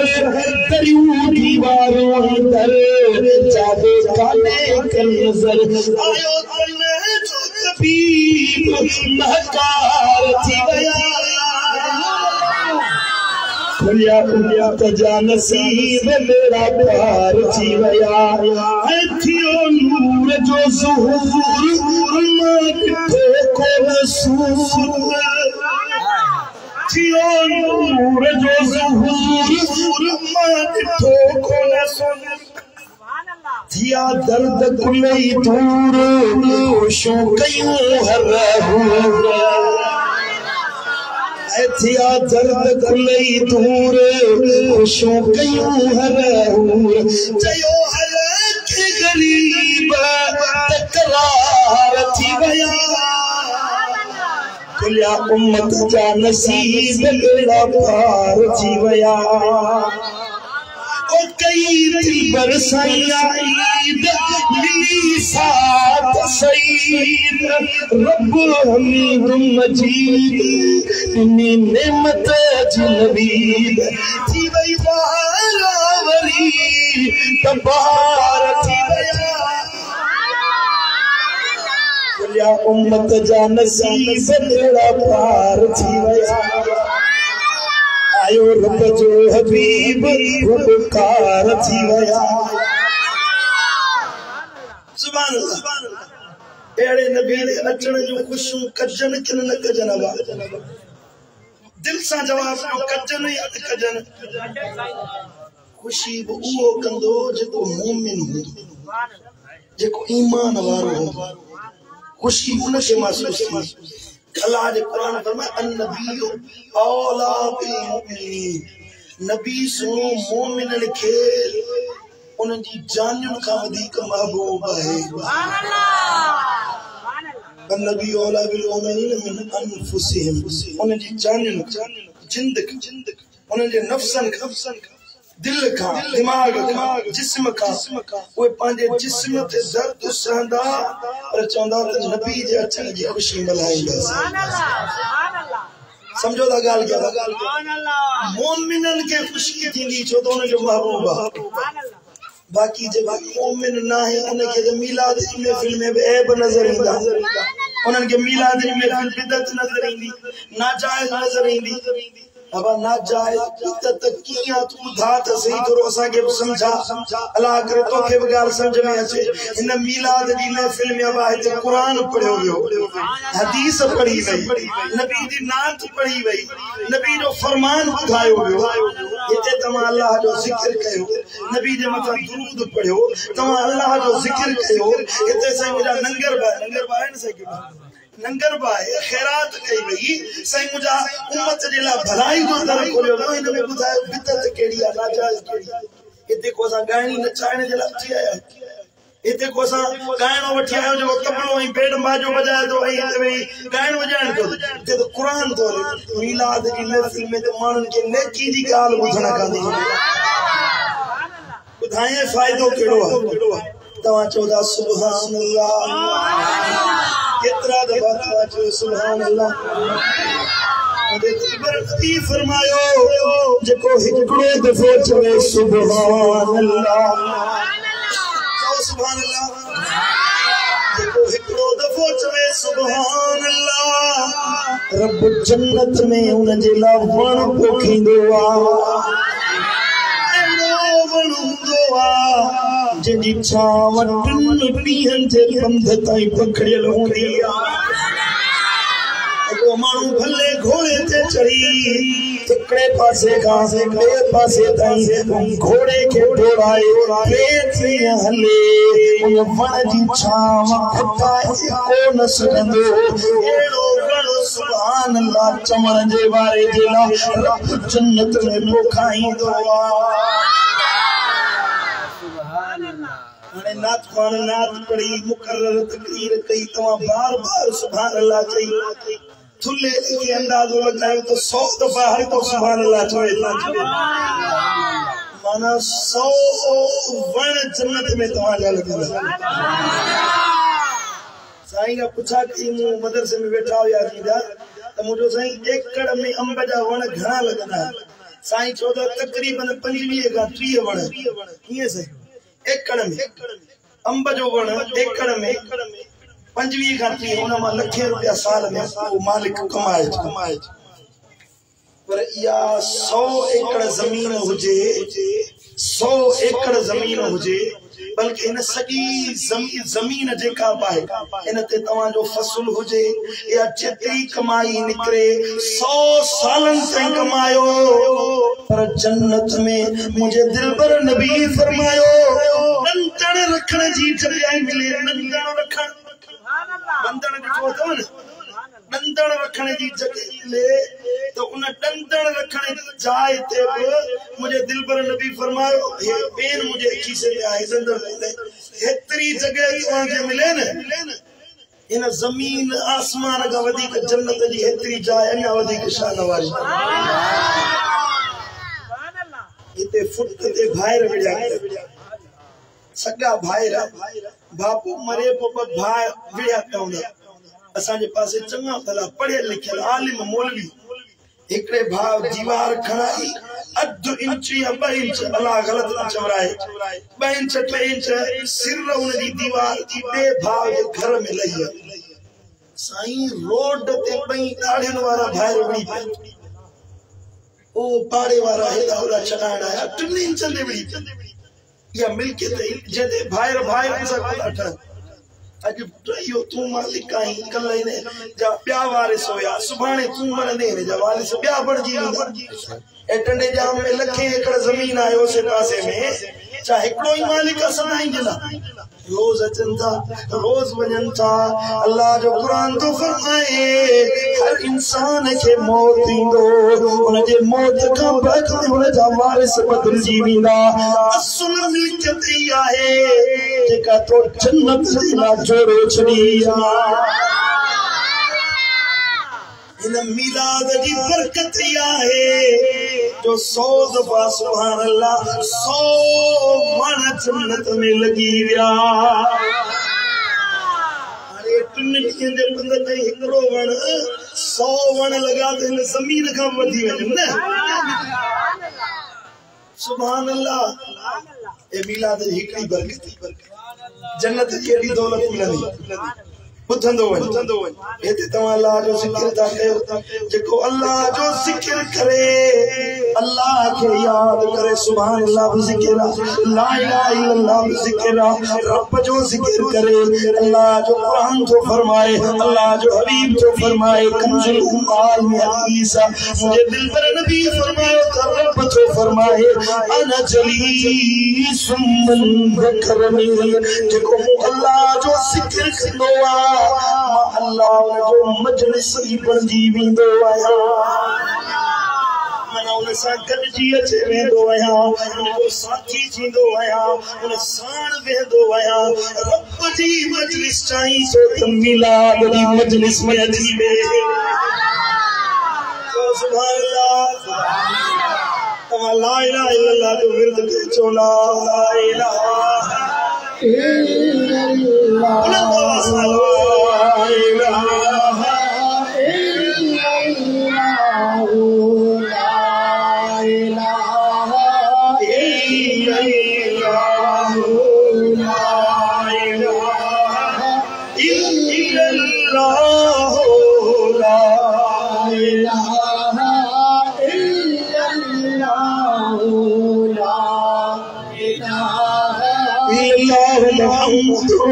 [SPEAKER 1] दरियों दीवारों अंदर जादे काने की नजर आयो तने जो तबीब महकार थी गया खुलिया उम्मत जा नसीब मेरा पार थी वया थियो नूर जो ज़ुहूर किथे को नसूर थियो नूर जो ज़ुहूर किथे को नसूर थिया दर्द कुलई दूर खुशों कयूं हर थिया दर्द कुलई दूर खुशों कयूं हर चयो हर के गरीब तकरार थी वया खुलिया उम्मत जा नसीब मेरा पार थी वया ओ कई दिल बरसाया ईद मिली साथ सईद रब हमीद मजीद इन्नी नेमत जनबीद थी वई बहारावरी तबार थी वया खुलिया उम्मत जा नसीब मेरा पार थी वया आयो रब जो हबीब उपकार थी वया सुभान अल्लाह एड़े नबी दे अचण जो खुशू कजन किन न कजन वा दिल सा जवाब नो कजन या कजन खुशी वो कंदो जेको मोमिन हो जेको ईमान वारो हो खुशी उन के महसूस की अल्लाह ने कुरान फरमाया अन्नबियु औला बिल मुमिनीन नबी सुनो मोमिनन के उन जी जानन का अधिक महबूब है सुभान अल्लाह अन्नबी औला बिल मुमिनीन मिन अनफुसिहिम उन जी जानन जिंदगी उन जे नफ्सन दिल का दिमाग का जिस्म का वो पांजे जिस्म ते दर्द सहंदा और चंदा ते नबी जे अचण जी खुशी मल्हाईंदा सुभान अल्लाह समझो दा गाल क्या सुभान अल्लाह मोमिनन के खुशी थींदी छो तो उन जो महबूब सुभान अल्लाह बाकी जे मोमिन ना है उन के मिलाद में फिल्म में ऐब नजर इंदा उनन के मिलाद में फिल्म बिदत नजर इंदी नाजायज नजर इंदी अब ना जाए इत्त किया तू धात सही थोरो असा के समझा अल्लाह करे तो के गाल समझ में अचे इन मिलाद दी महफिल में अब है कुरान पढ़ियो वियो हदीस पढ़ी वई नबी दी नात पढ़ी वई नबी जो फरमान बुधायो वियो इते तमा अल्लाह जो जिक्र कयो नबी जे मथा दुरूद पढ़ियो तमा अल्लाह जो जिक्र कयो इते से मेरा नंगर बा न से नंगर बाए खैरात कई वई सही मुजा उम्मत जे ला भलाई जो दर खोलियो न इन में बुधायो बिदत केड़ी आ नाजायज केड़ी इते को सा गायनी नचाइण जे ला थी आया इते को सा गायनो वठी आयो जो तबलो ही बेड बाजो बजाए तो आई इते गायन वजाण तो इते तो कुरान तो मिलाद की महफिल में तो मानन के नेकी दी गाल बुधना कांदी बुधाए फायदो केड़ो तवा चौदा सुभान अल्लाह कितना दफा तवा चो सुभान अल्लाह ओदे तबर ती फरमायो जेको हिकड़ो दफो चवे सुभान अल्लाह सुभान अल्लाह जेको हिकड़ो दफो चवे सुभान अल्लाह रब जन्नत में उन जे ला वण पोखींदो आ जिंदी छाव टिन ॾींहंनि जे पंध ताईं पकड़ियल हूंदी वो मानू भले घोड़े ते चढ़ी तिकड़े पासे घासे बे पासे ताई घोड़े के दौड़ाए पेट में हले उन वण जी छाव फटाए को न सघंदो एड़ो वण सुभान अल्लाह चमन जे बारे जेला रब जन्नत में पोखाईंदो सुभान अल्लाह हाणे नात खान नात पढ़ी मुकर्रर तकरीर कई तवा बार-बार सुभान अल्लाह चई थुले के अंदाजो लगायो तो 100 दफा हर को सुभान अल्लाह चवे माना 100 वण जन्नत में तवा जा लगदा साईं का पूछा कि मु मदरसे में बैठा हो या थीदा त मुजो साईं एकड़ में अंब जा वण घणा लगदा साईं चोदा तकरीबन 25 का 30 वण किए से एकड़ में अंब जो वण एकड़ में 25 का 30 उन में लखे रुपया साल में वो मालिक कमाए पर या 100 एकड़ जमीन हुजे 100 एकड़ जमीन हुजे बल्कि इन सगी जमीन जेका पाए इन ते तवा जो फसल हुजे या जेतरी कमाई निकरे 100 सालन से कमायो पर जन्नत में मुझे दिलबर नबी फरमायो नंदन रखण जी जगह मिले नंदन रखण नंदन ॾिठो अथव न नंदन रखण जी जगह मिले तो उन नंदन रखण जी जाइ ते मुझे दिलबर नबी फरमायो हे बेन मुझे खीसे में आए नंदन मिले हेतरी जगह तव्हां के मिले न इन जमीन आसमान का वधीक जन्नत जी हेतरी जाइ अञा वधीक शान वारी इते फुट ते भायर विड़ा सगा भायर बापू मरे पोप भाई विड़ा पवंदा असांजे पासे चंगा भला पढ़ियल लिखियल आलिम मौलवी एकड़े भाव दीवार खड़ाई अध इंच या 2 इंच अल्लाह गलत न चवराए 2 इंच 3 इंच सिर उन दी दीवार जी बे भाव जे घर में लई साईं रोड ते पई दाढ़ियन वारा भाई वड़ी पे ओ पाड़े वारा हेदा होदा चढ़ाड़ा 3 इंच दे वड़ी या मिलकियत जदे भाई पैसा कोन अठ अज यो तू मालिक आई कल ने जा ब्या वारिस होया सुभाणे तू मरने ने जा वारिस ब्या बणजी एटंडे जाम में लखे एकड़ जमीन आयो से पासे में चाहे एकड़ो ही मालिक सदाई जिला रोज अचंता रोज वजंता अल्लाह जो कुरान तो फरमाए हर इंसान के मौत इंदो उन जे मौत का बाद उन जा वारिस बदलजी विंदा असुल मिलकत ई आहे जेका तो जन्नत ला जोड़े छड़ी इन मिलाद जी बरकत आहे जो 100 दफा सुभान अल्लाह 100 वण जन्नत में लगी विया अरे टुनटियन जे बंद ते एकड़ो वण 100 वण लगा ते जमीन का वधी वने न सुभान अल्लाह ए मिलाद जी हिकड़ी बरकत जन्नत जी एडी दौलत मिलंदी बुधंदो वन एते तवा अल्लाह जो जिक्र था कयो जेको अल्लाह जो जिक्र करे अल्लाह के याद करे सुभान अल्लाह जिक्र ला इलाहा इल्लल्लाह जिक्र रब जो जिक्र करे अल्लाह जो कुरान तो फरमाए अल्लाह जो हबीब तो फरमाए कंजुल उमाल में हदीस मुझे दिल पर नबी फरमायो तो रब तो फरमाए अना जली सुमन बकरनी जेको अल्लाह जो जिक्र कंदो अल्लाह जो मजलिस ही बनजी विंदो आया मना उन सा गॾजी अचे वेंदो आया उन साथी थींदो आया उन साण वेंदो आया रब जी मजलिस चाही सो त मिलाद जी मजलिस में अची वे सुभान अल्लाह तवा ला इलाहा इल्लल्लाह जो विरद के चोला ला इलाहा इल्लल्लाह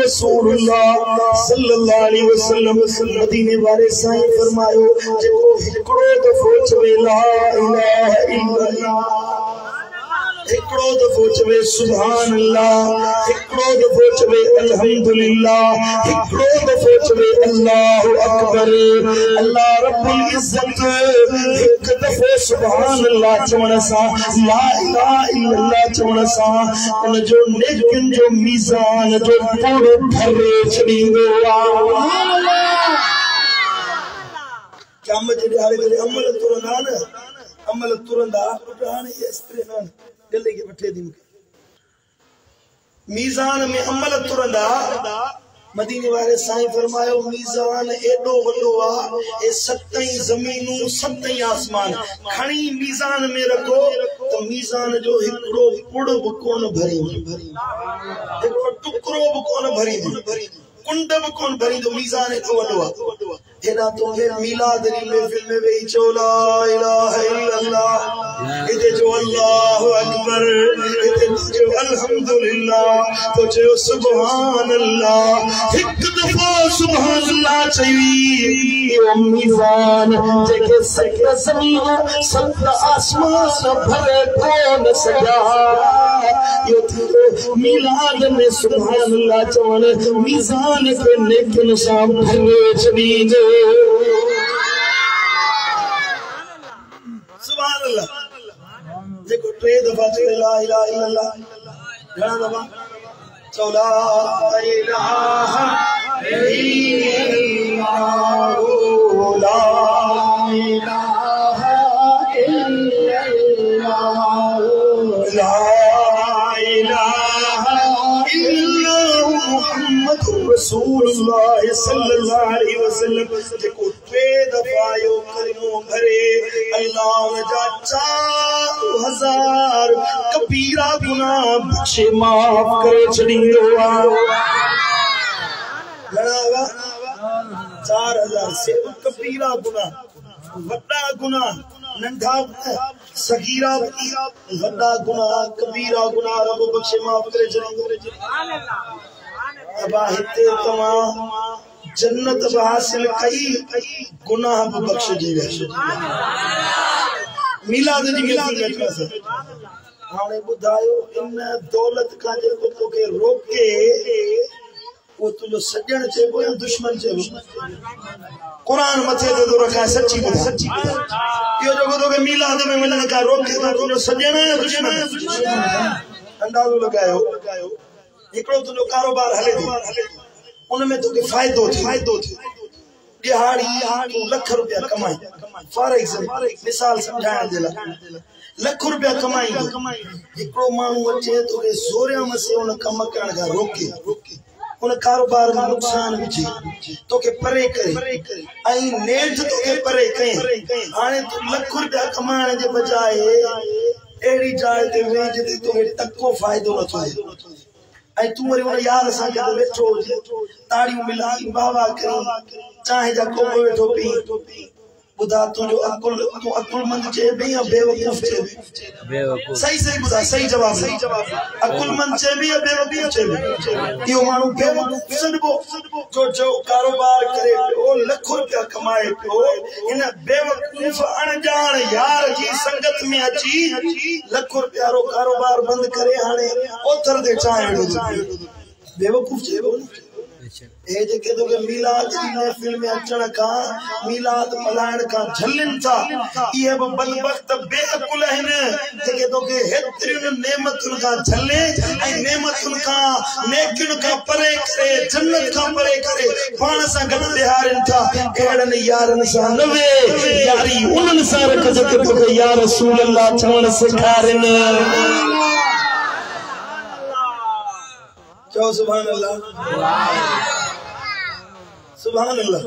[SPEAKER 1] रसूलुल्लाह सल्लल्लाहु अलैहि वसल्लम मदीने वाले साईं फरमायो जेको हिकड़ो दफो चवे ला इलाहा इल्लल्लाह, हिकड़ो दफो चवे सुभान अल्लाह, हिकड़ो दफो चवे अल्हम्दुलिल्लाह, हिकड़ो दफो चवे अल्लाहु अकबर, अल्लाह रब्बुल इज्जत हिक दफो सुभान अल्लाह चवण सा ला इलाहा इल्लल्लाह चवण सा उन जो नेकिन जो मीज़ान जो पूरो भरे छॾींदो आहे। क़यामत जे ॾियारे ते अमल तुरंदा न, अमल तुरंदा हाणे इस तरह न गले के बठे दी मीज़ान में अमल तुरंदा। मदीने वाले साईं फरमायो मीज़ान एडो वडो आ ए सतई जमीनू सतई आसमान खणी मीज़ान में रखो तो मीज़ान जो हिकड़ो पुड़ भी कोन भरी, हिकड़ो टुकड़ो भी कोन भरी, कुंड भी कोन भरी तो मीज़ान एडो वडो आ। एना तो मिलाद दी महफिल में वेही चो ला इलाहा इल्लल्लाह, इते जो अल्लाहु अकबर, इते जो अल्हम्दुलिल्लाह, तो जो सुभान अल्लाह, हिक दफो सुभान अल्लाह चई ओ मीज़ान जेके सत ज़मीन सत आसमान भरे कोन सजा यो थो मिलाद में सुभान अल्लाह चवण मीज़ान के नेकिन सां भरे छॾींदो। सुभान अल्लाह जेको टे दफा चवे ला इलाहा इल्लल्लाह, घणा दफा चओ ला इलाहा इल्लल्लाह, ला इलाहा इल्लल्लाह, ला इलाहा इल्लल्लाह मुहम्मदुर रसूलुल्लाह सल्लल्लाहु अलैहि वसल्लम जेको टे दफा यो कलिमो भरे अल्लाह जा 4000 कबीरा गुनाह बख्शे माफ करे छॾींदो आहे। घणा 4000 से कबीरा गुनाह वड्डा गुनाह नंढा सगीरा वड्डा गुनाह कबीरा गुनाह रब बख्शे माफ करे छॾींदो। अब हिते तव्हां जन्नत भी हासिल कई गुनाह भी बख्शजी विया। मिलाद जी महफिल में हाणे ॿुधायो इन दौलत का जेको तोखे रोके वो तुझो सजण चइबो या दुश्मन चइबो? कुरान मथे ते तो रखा है सच्ची ॿुधा, सच्ची इहो जेको तोखे मिलाद में वञण खां रोके तो तुझो सजण या दुश्मन? अंदाज़ो लगायो हिकड़ो तुझो कारोबार हले थो उनमें तोखे फायदो थे दिहाड़ी तू लख रुपया कमाई फॉर एग्जांपल मिसाल समझाइण जे लाइ लख रुपया कमाई हिकड़ो माण्हू अचे तोखे ज़ोरिया मसे उन कम करण खां रोके उन कारोबार में नुकसान विझे तोखे परे करे ऐं नेठ तोखे परे कई हाणे तू लख रुपया कमाइण जे बजाए अहिड़ी जाइ ते वेही जिते तोखे तको फ़ाइदो नथो थिए ऐं तू वरी उन यार सां गॾु वेठो हुजे ताड़ियूं मिलाई वाह करी चांहि जा कोप वेठो पी ॿुधा तुंहिंजो तूं अकुलमंद चइबे या बेवकूफ़ चइबे? सही सही ॿुधा, सही जवाब अकुलमंद चइबे या बेवकूफ़ चइबे? इहो माण्हू बेवकूफ़ सॾिबो जो कारोबार करे पियो लख रुपया कमाए पियो इन बेवकूफ़ अणॼाण यार जी संगत में अची लख रुपया रो कारोबार बंद करे हाणे ओथर ते चांहि वेठो बेवकूफ़ चइबो। ए जेके तोखे मिलाद जी महफिल में अचण का मिलाद मल्हाइण का झलन था ये बदबख्त बेअकुल आहिनि जेके तोखे हेतिरियुनि नेमतुनि खां झले ऐं नेमतुनि खां नेकियुनि खां परे करे जन्नत खां परे करे पाण सां गॾु ॾियारनि था। अहिड़नि यारनि सां न वे यारी उन्हनि सां रख जेके तोखे या रसूल अल्लाह चवण सेखारनि। चओ सुभान अल्लाह, सुभान अल्लाह।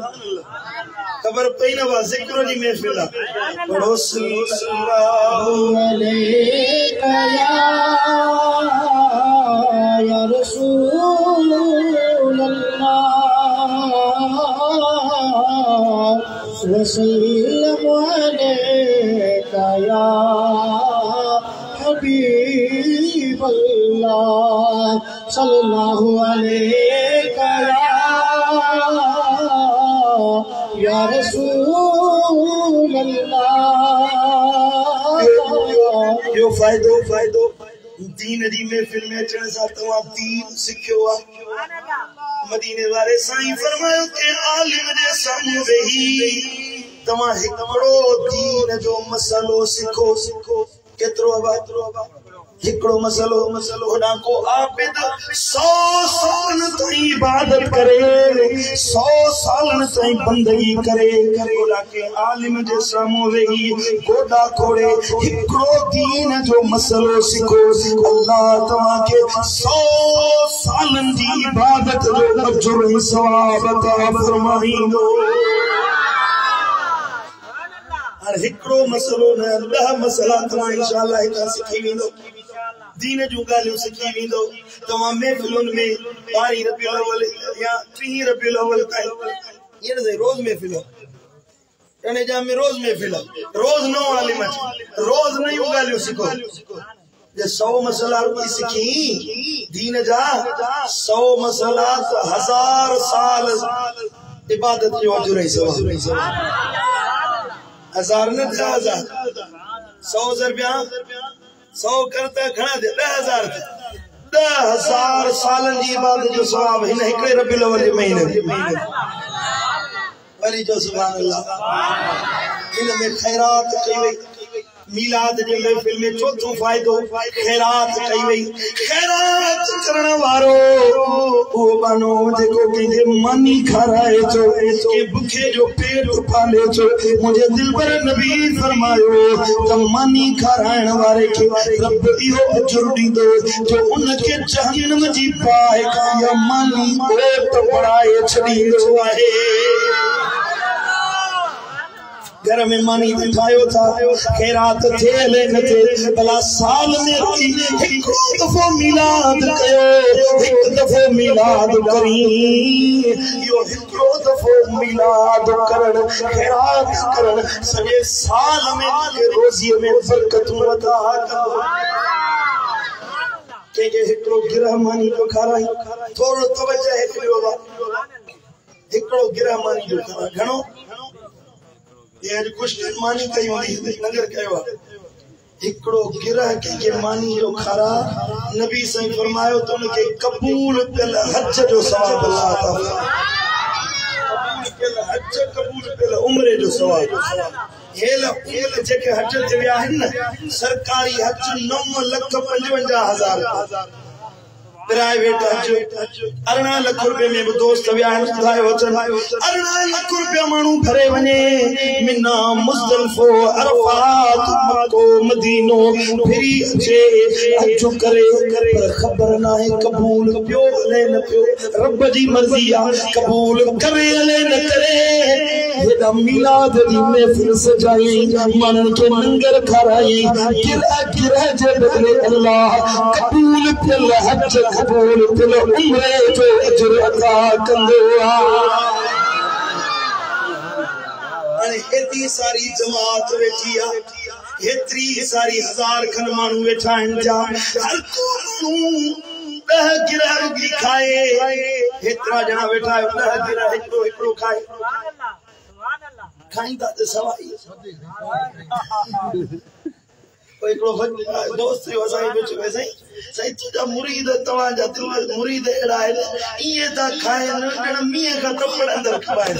[SPEAKER 1] खबर पई न जिक्र जी महफिल आहे पढ़ो सल्लल्लाहु अलैहि या रसूल अल्लाह वसल्लम अलैका या हबीब अल्लाह सल्लल्लाहु अलैहि या या रसूल अल्लाह यो फायदो दीन दी महफिल में अचण सां तव्हां दीन सिखियो आहे मदीने वारे साईं फरमायो के आलिम जे साम्हूं वेही तव्हां हिकिड़ो दीन जो मसलो सिखो केतिरो अबा हिकिड़ो मसलो होॾां को आबिद 100 साल ताईं इबादत करे 100 सालनि ताईं बंदगी करे होॾां के आलिम जे साम्हूं वेही गोॾा खोड़े हिकिड़ो दीन जो मसलो सिखो अल्लाह तव्हांखे 100 सालनि जी इबादत जो अजर ऐं सवाब अता फरमाईंदो हिकिड़ो मसलो न 10 मसला तव्हां इंशाअल्लाह हितां सिखी वेंदो दीन जूं ॻाल्हियूं सिखी वेंदो तव्हां महफ़िलुनि में 12 रबीउल अव्वल या 3 रबीउल अव्वल ताईं ईअं न रोज़ महफ़िल अने जाम में रोज़ महफ़िल रोज़ नओं आलिम अचे रोज़ नयूं ॻाल्हियूं सिखो जे 100 मसला रुपी सिखी दीन जा 100 मसला 1000 साल इबादत जो अजर ऐं सवाब 1000 न 1000 100 रुपया 100 करता घणा दे 10000 10,000 सालन जी इबादत जो सवाब हिन हिकड़े रबीउल अव्वल जे महीने वरी जो सुभान अल्लाह इन में खैरात कई वई मीलाद जे महफिल में चौथो फायदो खैरात कई वई खैरात करण वारो वो बानो जेको कंहिंखे मानी खाराए छो के भुखे जो पेट पाले छो मुझे दिलबर नबी फरमायो त मानी खाराइण वारे खे रब इहो अजर ॾींदो जो उनखे जहन्नम जी पाए या मानी पेट बढ़ाए छॾींदो आहे घर में मानी ठायो था खैरात थे ले न थे भला साल में एक दफो मिलाद कयो एक दफो मिलाद करी यो एक दफो मिलाद करण खैरात करण सॼे साल में रोज़ी में बरकत अता कंदो के हिकिड़ो गिरह मानी जो खाराई थोरो तवज्जो हिकिड़ो गिरह मानी जो खाराई घणो ये आज कुछ मानी कई होनी नगर कयो हिकिड़ो गिरह के मानी जो खारा नबी साईं फरमायो तो उनके कबूल कल हज जो सवाब अल्लाह ताला कबूल कल हज कबूल कल उम्रे जो सवाब हेल जेके हज ते विया आहिनि सरकारी हज 9,55,000 प्राइवेट हज 18 लाख रुपए में दोस्त विया आहिनि ॿुधायो अचनि 18 लाख रुपया माण्हू भरे वञे मिना मुज़दलिफ़ो अरफात मक्को मदीनो फिरी अचे हज करे पर ख़बर नाहे कबूल पियो हले न पियो रब जी मर्ज़ी आहे कबूल करे हले न करे हेॾा मिलाद जी महफ़िल सजाई माण्हुनि खे लंगर खाराई गिरह जे बदिले अल्लाह कबूल थियल हज कबूल थियल उम्रे जो अजर अता कंदो आहे एतिरी सारी जमात वेठी आहे एतिरी सारी 1000 खन माण्हू वेठा आहिनि जा हर को माण्हू 10 गिरह रुगी खाए हेतिरा ॼणा वेठा आहियो 10 गिरह हिकिड़ो खाए खाईंदा त सवाई दोस्त साईं तुझा मुरीद तव्हांजा मुरीद अहिड़ा आहिनि इएं था खाइनि ॼण मींहं खां कपड़ अंदरि खपाइनि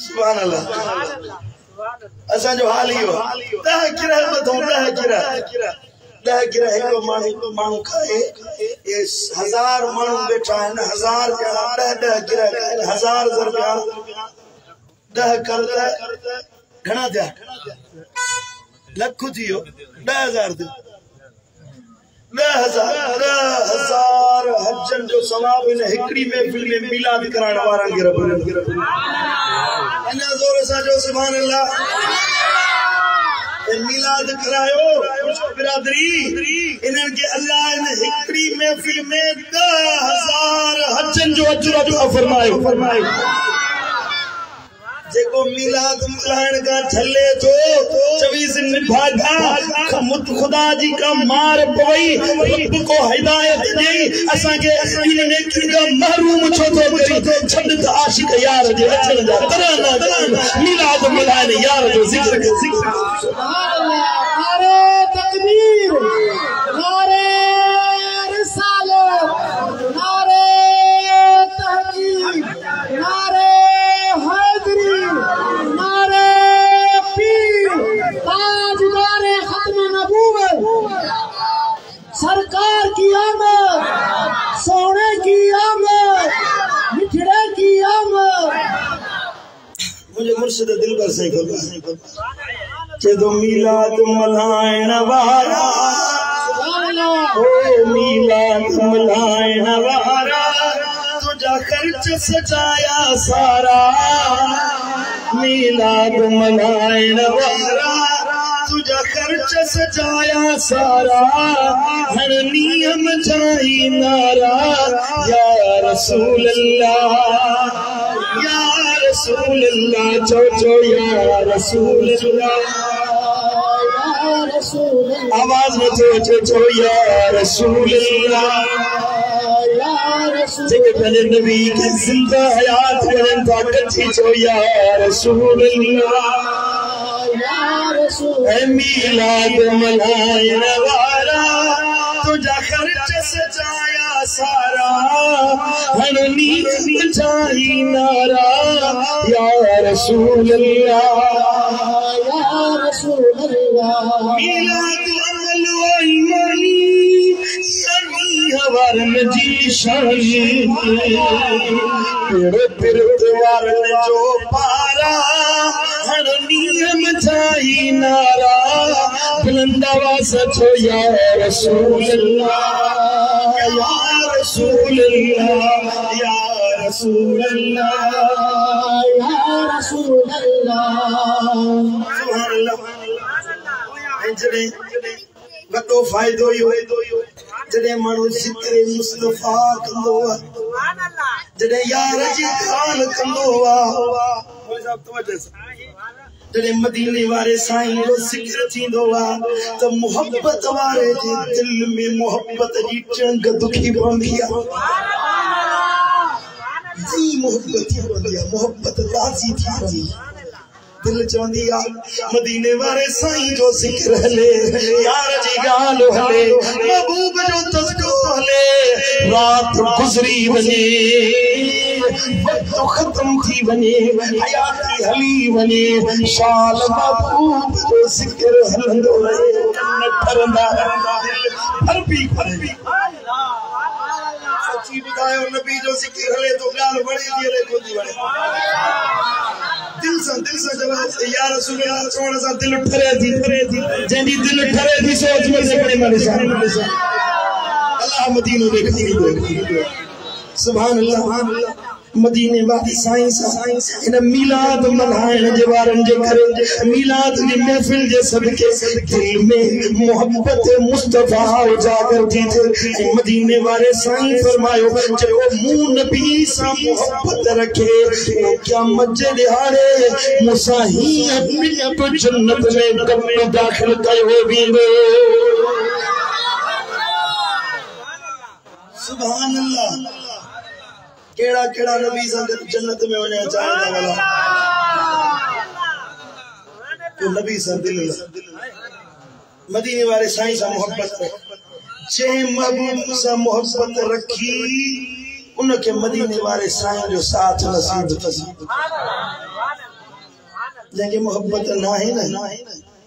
[SPEAKER 1] सुभान अल्लाह असांजो हाल इहो 10 गिरह ॿधूं 10 गिरह 10 गिरह हिकिड़ो माण्हू खाए 1000 माण्हू वेठा आहिनि 1000 ॼणा 10 गिरह 1000 रुपया 10 कर घणा थिया लख थी वियो 10,000 थियो 10,000 हजन जो सवाब इन हिकड़ी महफिल में मिलाद कराइण वारनि खे रब अञा ज़ोर सां जो सुभान अल्लाह मिलाद करायो बिरादरी इन्हनि खे अल्लाह इन हिकड़ी महफिल में 10,000 हजन जो अजर अता फरमायो जेको मिलाद मल्हाइण का ठले तो 24 निभागा खमुत खुदा जी का मार पवई रब को हिदायत दे असा के इन नेकी का महरूम छो तो करी छड त आशिक यार जे अचन जा तराना मिलाद मल्हाइण यार जो जिक्र
[SPEAKER 2] सुभान अल्लाह। नारे तकबीर, नारे रिसालत, नारे तहकीक, नारे हैदरी, नारे पीर, ताजदार खत्म नबूवत, सरकार की आमद, सोने की आमद, मिठड़े की आमद।
[SPEAKER 1] मुझे मुर्शिद दिलबर से जदो मिलाद मल्हाइण वारा ओ मिलाद मल्हाइण वारा तुझा खर्च सजाया सारा मिलाद मल्हाइण वारा तुझा खर्च सजाया सारा हर नियम जाई नारा या रसूल अल्लाह या रसूल अल्लाह चो या रसूल अल्लाह आवाज में चो या रसूल अल्लाह जेके पंहिंजे नबी के जिंदा हयात करन था कथी चो या रसूल अल्लाह ऐ मिलाद मल्हाइण वारा तुझा खर्च सजाया सारा हर नींद जाई नारा या रसूल अल्लाह मिलाद अमल व ईमानी यानी हवारन जी शानी पेड़ो पिरत वारन जो पारा हर नियम जाई नारा बुलंदा वास छो या रसूल अल्लाह या रसूल अल्लाह या रसूल अल्लाह
[SPEAKER 2] या रसूल अल्लाह।
[SPEAKER 1] सुभान अल्लाह। जड़े वॾो फ़ाइदो इहो जॾहिं माण्हू ज़िक्र मुस्तफ़ा कंदो आहे जॾहिं यार जी ॻाल्हि कंदो आहे जॾहिं मदीने वारे साईं जो ज़िक्र थींदो आहे त मोहब्बत वारे जे दिल में मोहब्बत जी चंग दुखी पवंदी आहे जी मोहब्बत थी पवंदी आहे मोहब्बत राज़ी थी पवंदी दिल चवंदी आहे मदीने वारे साईं जो ज़िक्र हले यार जी ॻाल्हि हले महबूब जो तज़किरो हले रात गुज़री वञे वक्त खत्म थी वञे हयाती हली वञे शाल महबूब जो ज़िक्र हलंदो रहे कन ठरंदा हरबी सच्ची ॿुधायो नबी जो ज़िक्र हले तो ॻाल्हि वणे थी हले कोन थी वणे दिल से जवाब या रसूल अल्लाह चवण सां दिल ठरे थी जंहिंजी दिल ठरे थी सोच में से बड़े माने सां अल्लाह मदीनो ॾेखारी सुभान अल्लाह मदीने वाली साईं इन मिलाद मल्हाइण जे वारनि जे करे मिलाद जी महफिल जे सदके दिल में मोहब्बत मुस्तफा उजागर थी थे मदीने वाले साईं फरमायो जेको मुंह नबी सां मोहब्बत रखे वो क़यामत जे ॾिहाड़े मूंसां हीअं मिलत जन्नत में कमु दाख़िल कयो वेंदो सुभान अल्लाह केड़ा केड़ा नबी सां जन्नत में वञण चाहींदा वाला तो नबी सां दिल मदीने वाले साईं सां मोहब्बत जे महबूब सां मोहब्बत रखी उनके मदीने वाले साईं जो साथ नसीब थी जंहिंखे मोहब्बत ना है ना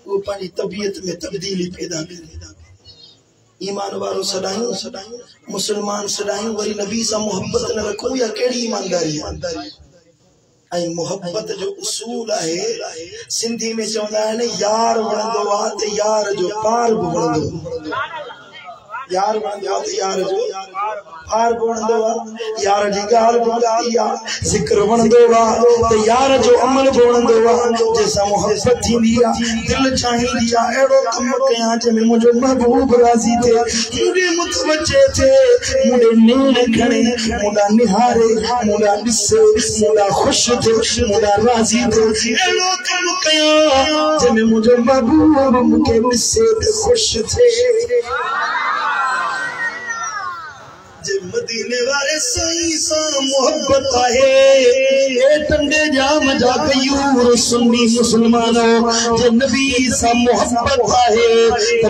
[SPEAKER 1] वो पंहिंजी तबीयत में तब्दीली पैदा करे ईमान वारो सदायूं मुसलमान सदायूं वरी नबी सां मोहब्बत न रखूं या केड़ी ईमानदारी ऐं मोहब्बत जो उसूल आहे सिंधी में चवंदा आहिनि यार वणंदो आहे त यार जो पार बि वणंदो यार बन जाओ तो यार जो हार बन दो यार जी गाल बुलाया जिक्र बन दो तो यार जो अमल बन दो जैसा मोहब्बत थी दिया दिल चाही दिया एड़ो कम कया जे में मुझे महबूब राजी थे मुझे मुतवज्जे थे मुझे नींद खणे मुझे निहारे मुझे दिसे मुझे खुश थे मुझे राजी थे एड़ो कम कया जे में मुझे महबूब मुके दिसे खुश थे जे मदीने वाले साईं सा मोहब्बत है ए टंडे जाम जा कयूर सुन्नी मुसलमानों जे नबी सा मोहब्बत है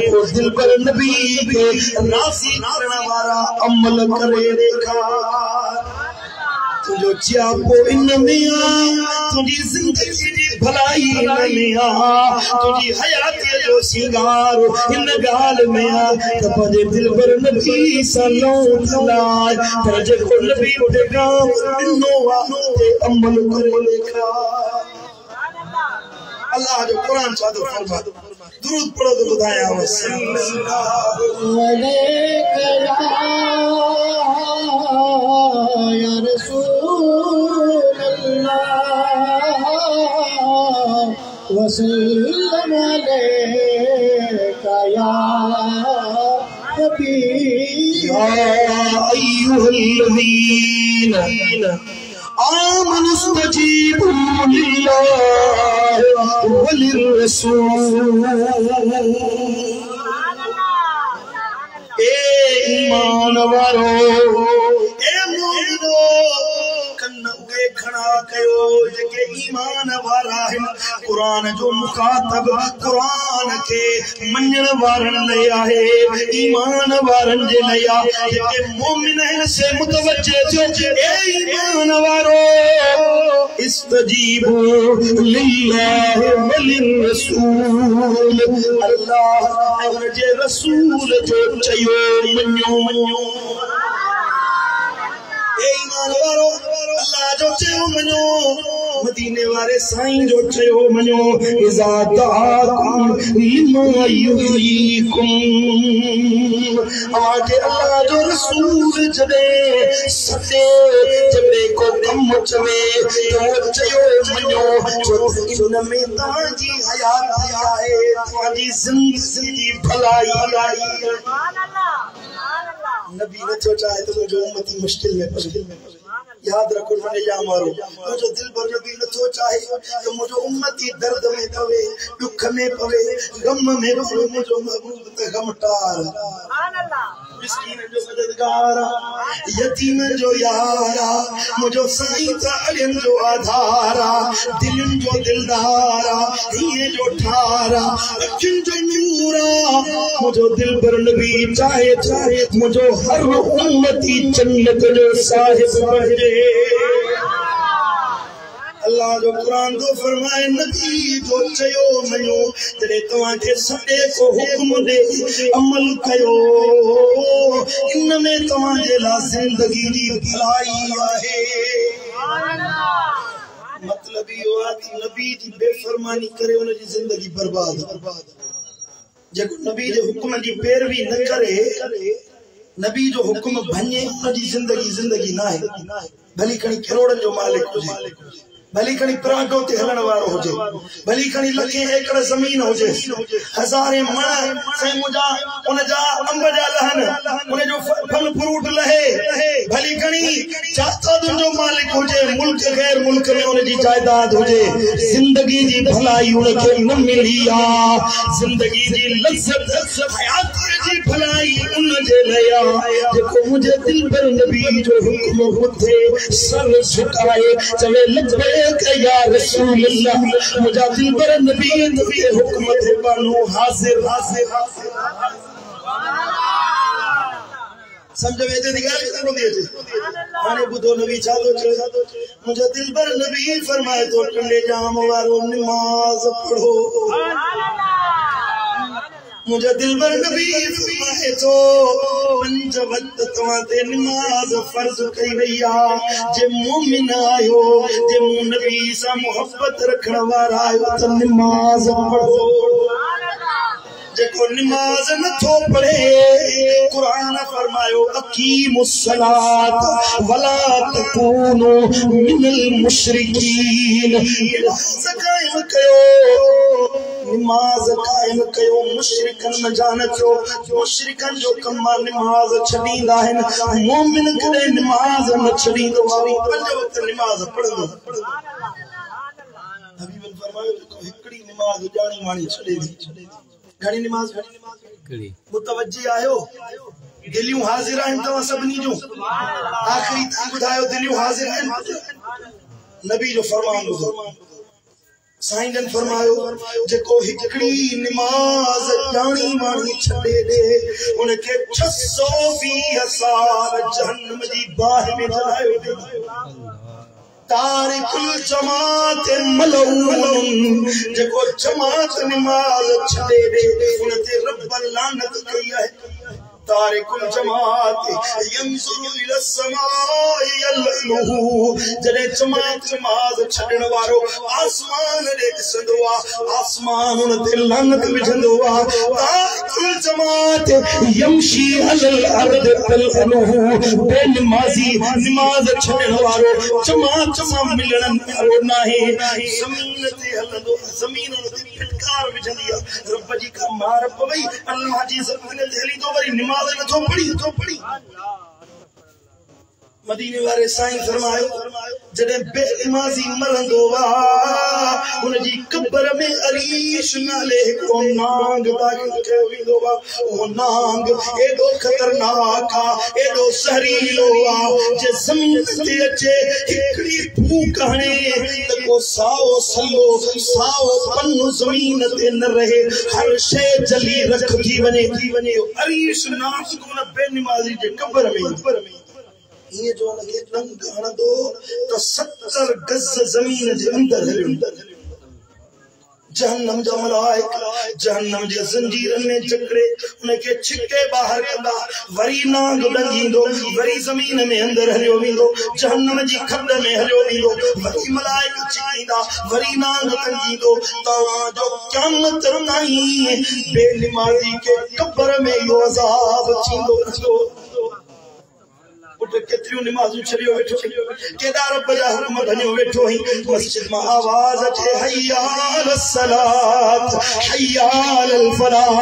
[SPEAKER 1] तो दिल पर नबी के राजी करने वाला अमल करे देखा तुझो चापो इन में तुझी जिंदगी की भलाई में तुझी हयाती जो सिंगार इन गाल में तपजे दिल पर नबी सल्लल्लाहु अलैहि पर जे को नबी ते काम इनो ते अमल करे लेखा अल्लाह जो कुरान चादर फरमा दुरूद पढ़ो तो बुधाया सल्लल्लाहु या रसूल अल्लाह वसल्लम अलैका या हबीब या अय्युहल्लज़ीना आमनु इस्तजीबू लिल्लाहि व लिर्रसूल ए ईमान वारो ए मोमिनो कन्न उगे खड़ा कयो जेके ईमान वारा है कुरान जो मुखातब कुरान के मन्नण वारन ले आहे ईमान वारन जे लया जेके मोमिन है से मुतवज्जे जो ए ईमान वारो इस्तजीबू लिल्लाहि व लिर्रसूल अल्लाह और जे रसूल जो चयो मन्यो ईमान वारो अल्लाह जो चयो मनो मदीने वाले साईं जो चयो मनो इज़ा दाकुम लिमा युहीकुम आके अल्लाह जो रसूल जदे सदे जबे को कम चवे तो चयो मनो जो इन में ताजी हयात आहे ताजी जिंदगी भलाई सुभान अल्लाह नबी न तो चाहे तो जो उम्मती मुश्किल में पड़े याद रखो मैंने या मारो जो दिल पर नबी न तो चाहे तो मुझे उम्मती दर्द में पवे दुख में पवे गम में पवे मुझे महबूब ते गमटार सुभान अल्लाह मिस्कीन जो मददगारा यतीम जो यारा मुझे साईं ता अलियन जो आधारा दिलन जो दिलदारा ये जो ठारा अखिन जो नूरा मुझे दिल पर नबी चाहे चाहे मुझे हर उम्मती जन्नत जो साहिब बने अल्लाह जो कुरान तो फरमाए नबी जो चयो मनो तेरे तवा के सडे को हुक्म दे अमल कयो इनमें तवा जे ला जिंदगी दी भलाई आहे सुभान अल्लाह मतलब यो आदि नबी दी बेफरमानी करे उन जी जिंदगी बर्बाद जको नबी दे हुक्म दी पैरवी न करे नबी जो हुक्म भने उन जी जिंदगी ना है भली कणी करोड़न जो मालिक हुजे भली खणी परागो ते हलण वारो हुजे भली खणी लखे एकड़ जमीन हुजे हजारे मण से मुजा उन जा अंब जा लहन उन जो फल फ्रूट लहे भली खणी जायदादुन जो मालिक हुजे मुल्क गैर मुल्क में उन जी जायदाद हुजे जिंदगी जी भलाई उन के न मिली आ जिंदगी जी लज्जत हयात जी भलाई उन जे लया देखो मुझे दिल पर नबी जो हुक्म बुधे सर झुकाए चले लबे या रसूल अल्लाह मुझे दिल पर नबी नबी हुक्म थे बानो हाजिर समझ में ते दिगाल करो दिए हाने बुधो नबी चालो चले मुझे दिल पर नबी फरमाए तो टंडे जाम वारो नमाज पढ़ो सुभान अल्लाह मुझे दिल पर नबी फरमाए तो पंज वक्त तवाते नमाज फर्ज कई वैया जे मोमिन आयो जे नबी सा मोहब्बत रखण वाला आयो तो नमाज पढ़ो सुभान अल्लाह जेको नमाज न थो पढ़े कुरान फरमायो अकीमुस्सलात वला तकूनु मिनल मुशरिकीन नमाज कायम कयो मुशरिकन में जान थियो मुशरिकन जो कम नमाज छडींदा आहिन मोमिन कदे नमाज न छडींदो आहे पंज वक्त नमाज पढ़ंदो हबीब फरमायो जेको हिकड़ी नमाज जानी मानी छडे दी घणी नमाज घणी मुतवज्जी आयो दिलियूं हाजिर आहिन तवा सभनी जो आखिरी ता बुधायो दिलियूं हाजिर आहिन नबी जो फरमान ॿुधो साईं जन फरमायो जेको हिकड़ी नमाज जानी मानी छडे दे उनके 620 साल जहन्नम जी बाह में जलायो दे तारिकुल जमात मलऊन जेको जमात नमाज छडे दे उनते रब लानत कई है तारिकुल जमात यंजुरु इला समाई यलहु जदे जमात नमाज छडण वारो आसमान दे ॾिसंदो आ आसमान उनते लानत विझंदो आ तारिकुल जमात यमशी अलल अर्द तलहु बेनमाजी नमाज छडण वारो जमात मिलण वारो नाहे ज़मीन ते हलंदो ज़मीन ते फटकार विझंदी आ रब जी का मार पवई अल्लाह जी ज़मीन ते हली तो वरी नमाज न तो पढ़ी मदीने वाले साईं फरमायो जडे बेनमाजी मरंदो वा उन जी कब्र में अरीश नाले को नांग दाखिल कयो वेंदो वा ओ नांग एडो खतरनाक आ एडो सहरीलो आ जे ज़मीन ते अचे हिकड़ी फूक हणे त को साओ सलो साओ पन्नो ज़मीन ते न रहे हर शे जली रख थी वने अरीश नांग को न बेनमाजी जे कब्र में ये जो लगे रंग हण दो तो 70 गज जमीन जे अंदर हलियो जहन्नम जा मलाइक जहन्नम जे जंजीरन में जकड़े उनके छिके बाहर कंदा वरी नांग डंगींदो वरी जमीन में अंदर हलियो वेंदो जहन्नम जी खड में हलियो वेंदो वरी मलाइक छिकींदा वरी नांग डंगींदो तवा जो क़यामत ताईं बेनमाजी के कब्र में यो अज़ाब थींदो रहंदो केतरियों नमाज़ूं छड़ियो वेठो केदा रब जा हुक्म भनियो वेठो ही मस्जिद में आवाज अचे हय्या अलस सलात हय्या अलल फलाह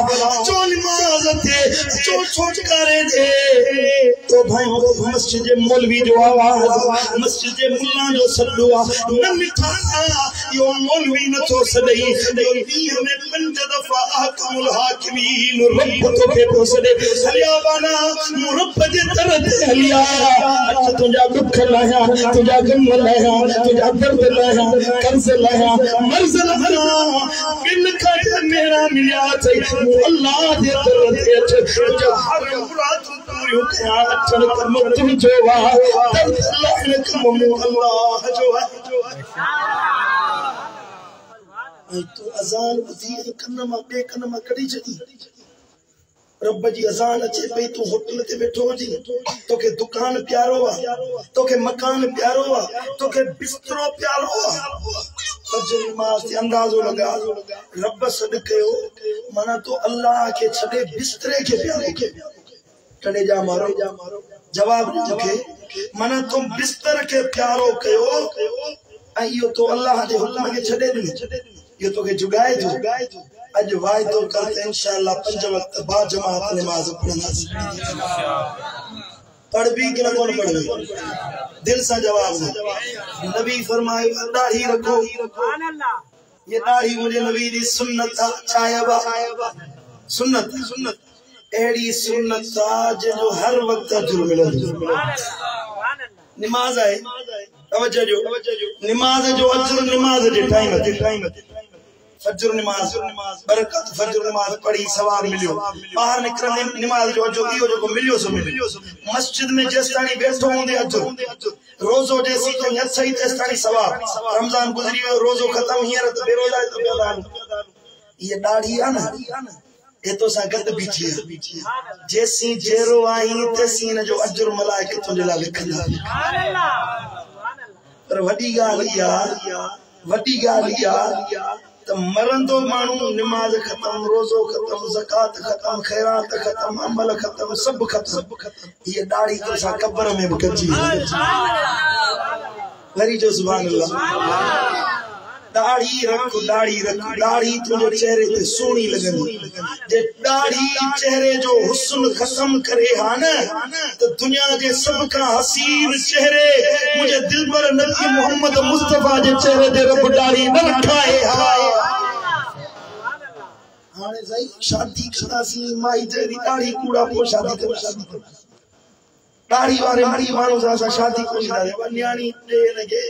[SPEAKER 1] जो नमाज थे जो छोटकारे दे तो भाई मस्जिद जे मौलवी जो आवाज मस्जिद जे मुल्ला जो सदुआ न मिठा यो मौलवी न तो सदई यो दीन में 5 दफा अहकमुल हाकिमीन रब तो के तो सदे हलिया बाना रब जे तरत हलिया अच्छा तुझा दुख लाया तुझा गम लाया तुझा दर्द लाया कर्ज लाया मर्ज लाया बिन खट मेरा मिला थे अल्लाह दे दरद तुझा हर मुराद पूरी कया अचन कर्म तुम जो वा दर्द लाइन कम अल्लाह जो है तो अजान बुधी कन्नमा बे कन्नमा कड़ी जदी रब जी अजान अचे पई तू होटल ते बैठो हुजी तोके दुकान प्यारो आ तोके मकान प्यारो आ तोके बिस्तरो प्यारो आ फजर नमाज ते अंदाजो लगा रब सद कयो माना तो अल्लाह के छडे बिस्तरे के प्यारो के टड़े जा मारो जवाब के माना तुम बिस्तर के प्यारो कयो आयो तो अल्लाह दे हुक्म के छडे दी यो तोके जुगाए जो आज वायदो करते इंशाअल्लाह 5 वक्त बा जमात नमाज पढ़ना पढ़ भी कि न कौन पढ़ दिल से जवाब दे नबी फरमाए दाढ़ी रखो सुभान अल्लाह ये दाढ़ी मुझे नबी दी सुन्नत छायबा सुन्नत एड़ी सुन्नत जो हर वक्त अजर मिलंदो सुभान अल्लाह नमाज है तवज्जो नमाज जो अजर नमाज जे टाइम फजर नमाज बरकत फजर नमाज पढ़ी सवाब मिलियो बाहर निकलने नमाज जो इहो जो मिलियो सो मिलियो मस्जिद में जेसतानी बैठो होंदे अजर रोजो जैसी तो यत सही तेसतानी सवाब रमजान गुजरी वियो रोजो खत्म हियर तो बेरोजा तो बेदान ये दाढ़ी आ ना ए तो सा गद बीठी जैसी जेरो आई तेसी न जो अजर मलाइक तुझे ला लिखंदा सुभान अल्लाह पर वडी गाल या तो मरंदो मानू नमाज खत्म रोजो खत्म ज़कात खत्म खैरात खत्म अमल खत्म सब खत्म ये दाढ़ी तो सा कब्र में कच्ची वरी जो सुभान अल्लाह दाढ़ी रख दाढ़ी तुझे चेहरे ते सोनी लगंदी जे दाढ़ी चेहरे जो हुस्न खत्म करे हा न तो दुनिया के सब का हसीन चेहरे मुझे दिलबर नबी मोहम्मद मुस्तफा जे चेहरे ते रब दाढ़ी न रखाए हा हाने सही शादी करासी माई तेरी दाढ़ी कूड़ा को शादी ते दाढ़ी वाले मानू सा शादी को न्याणी दे लगे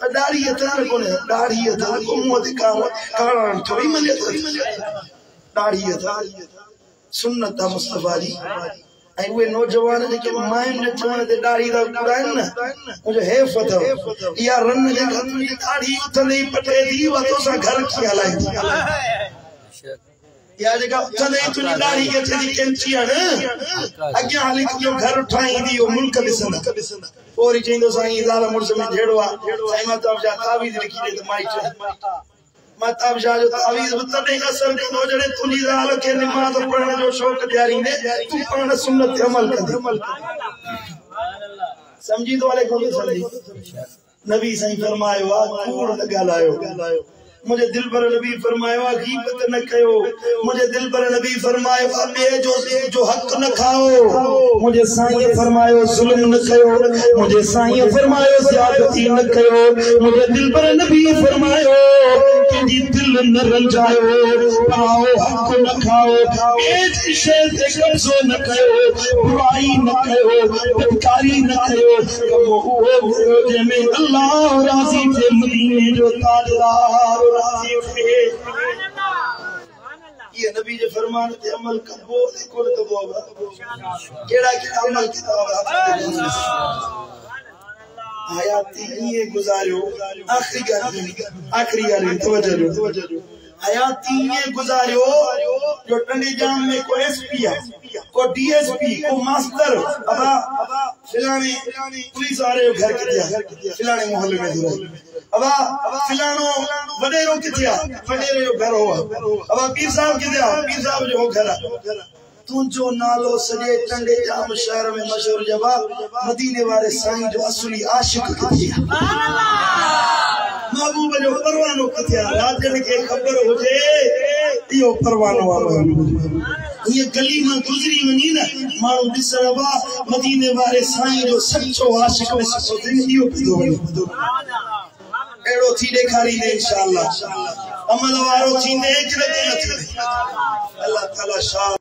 [SPEAKER 1] दाढ़ी अतर कोने दाढ़ी अतर को मुंह ते कारण थोड़ी मिले दाढ़ी अतर सुन्नत मुस्तफा जी ऐ वे नौजवान जेके माइन ने चवण ते दाढ़ी दा कुराइन न मुझे हेफत या रन जे तुझी दाढ़ी उथले पटे दी व तो सा घर की हलाई या जगह उथले तुझी दाढ़ी के चली कैंची न अग्या हाली जो घर उठाई दी ओ मुल्क दिसंदा ओरी चेंदो साईं ज़ाल मुर्स में झेड़वा साईं माता जा तावीज लिखी दे माई माता जा जो तावीज तदे असर दो जड़े तुझी ज़ाल के नमाज पढ़ने जो शौक जारी ने तू पाण सुन्नत ते अमल कर समझी तो वाले को समझी नबी साईं फरमायो आ कूड़ न गालायो मुझे दिल पर नबी फरमायो गीबत न कयो मुझे दिल पर नबी फरमायो बे जो हक न खाओ मुझे साईं फरमायो जुल्म न कयो मुझे साईं फरमायो ज़्यादती न कयो मुझे दिल पर नबी फरमायो कि दिल न रंजायो पाओ हक न खाओ एज शे ते कब्जो न कयो बुराई न कयो बदकारी न कयो कमो ओ जे में अल्लाह राज़ी थे मदीने जो ताजदार ये नबी जे फरमान ते अमल कबो कोन कबो केड़ा केड़ा अमल किया हयाती ये गुजारियो आखिरी गाली तवज्जो हयाती ये गुजारियो जो टंडी जाम में को एसपी को डीएसपी को मास्टर अबा फिलानी पुलिस आ रहे घर के दिया फिलानी मोहल्ले में दूर अबा फिलानो वडेरो के दिया वडेरे जो घर हुआ अबा पीर साहब के दिया पीर साहब जो घर तुझो नालो सजे टंडे जाम शहर में मशहूर जवाब मदीने वाले साईं जो असली आशिक के दिया महबूब जो परवानो कथिया राजन के खबर हो जे यो परवानो वालो ये गली में गुजरी वनी ना मानो दिसरवा मदीने वाले साईं जो सच्चो आशिक में सच्चो जिंदगी को एड़ो थी देखारी दे इंशाअल्लाह अमल वारो थींदे कि न थींदे अल्लाह ताला शाह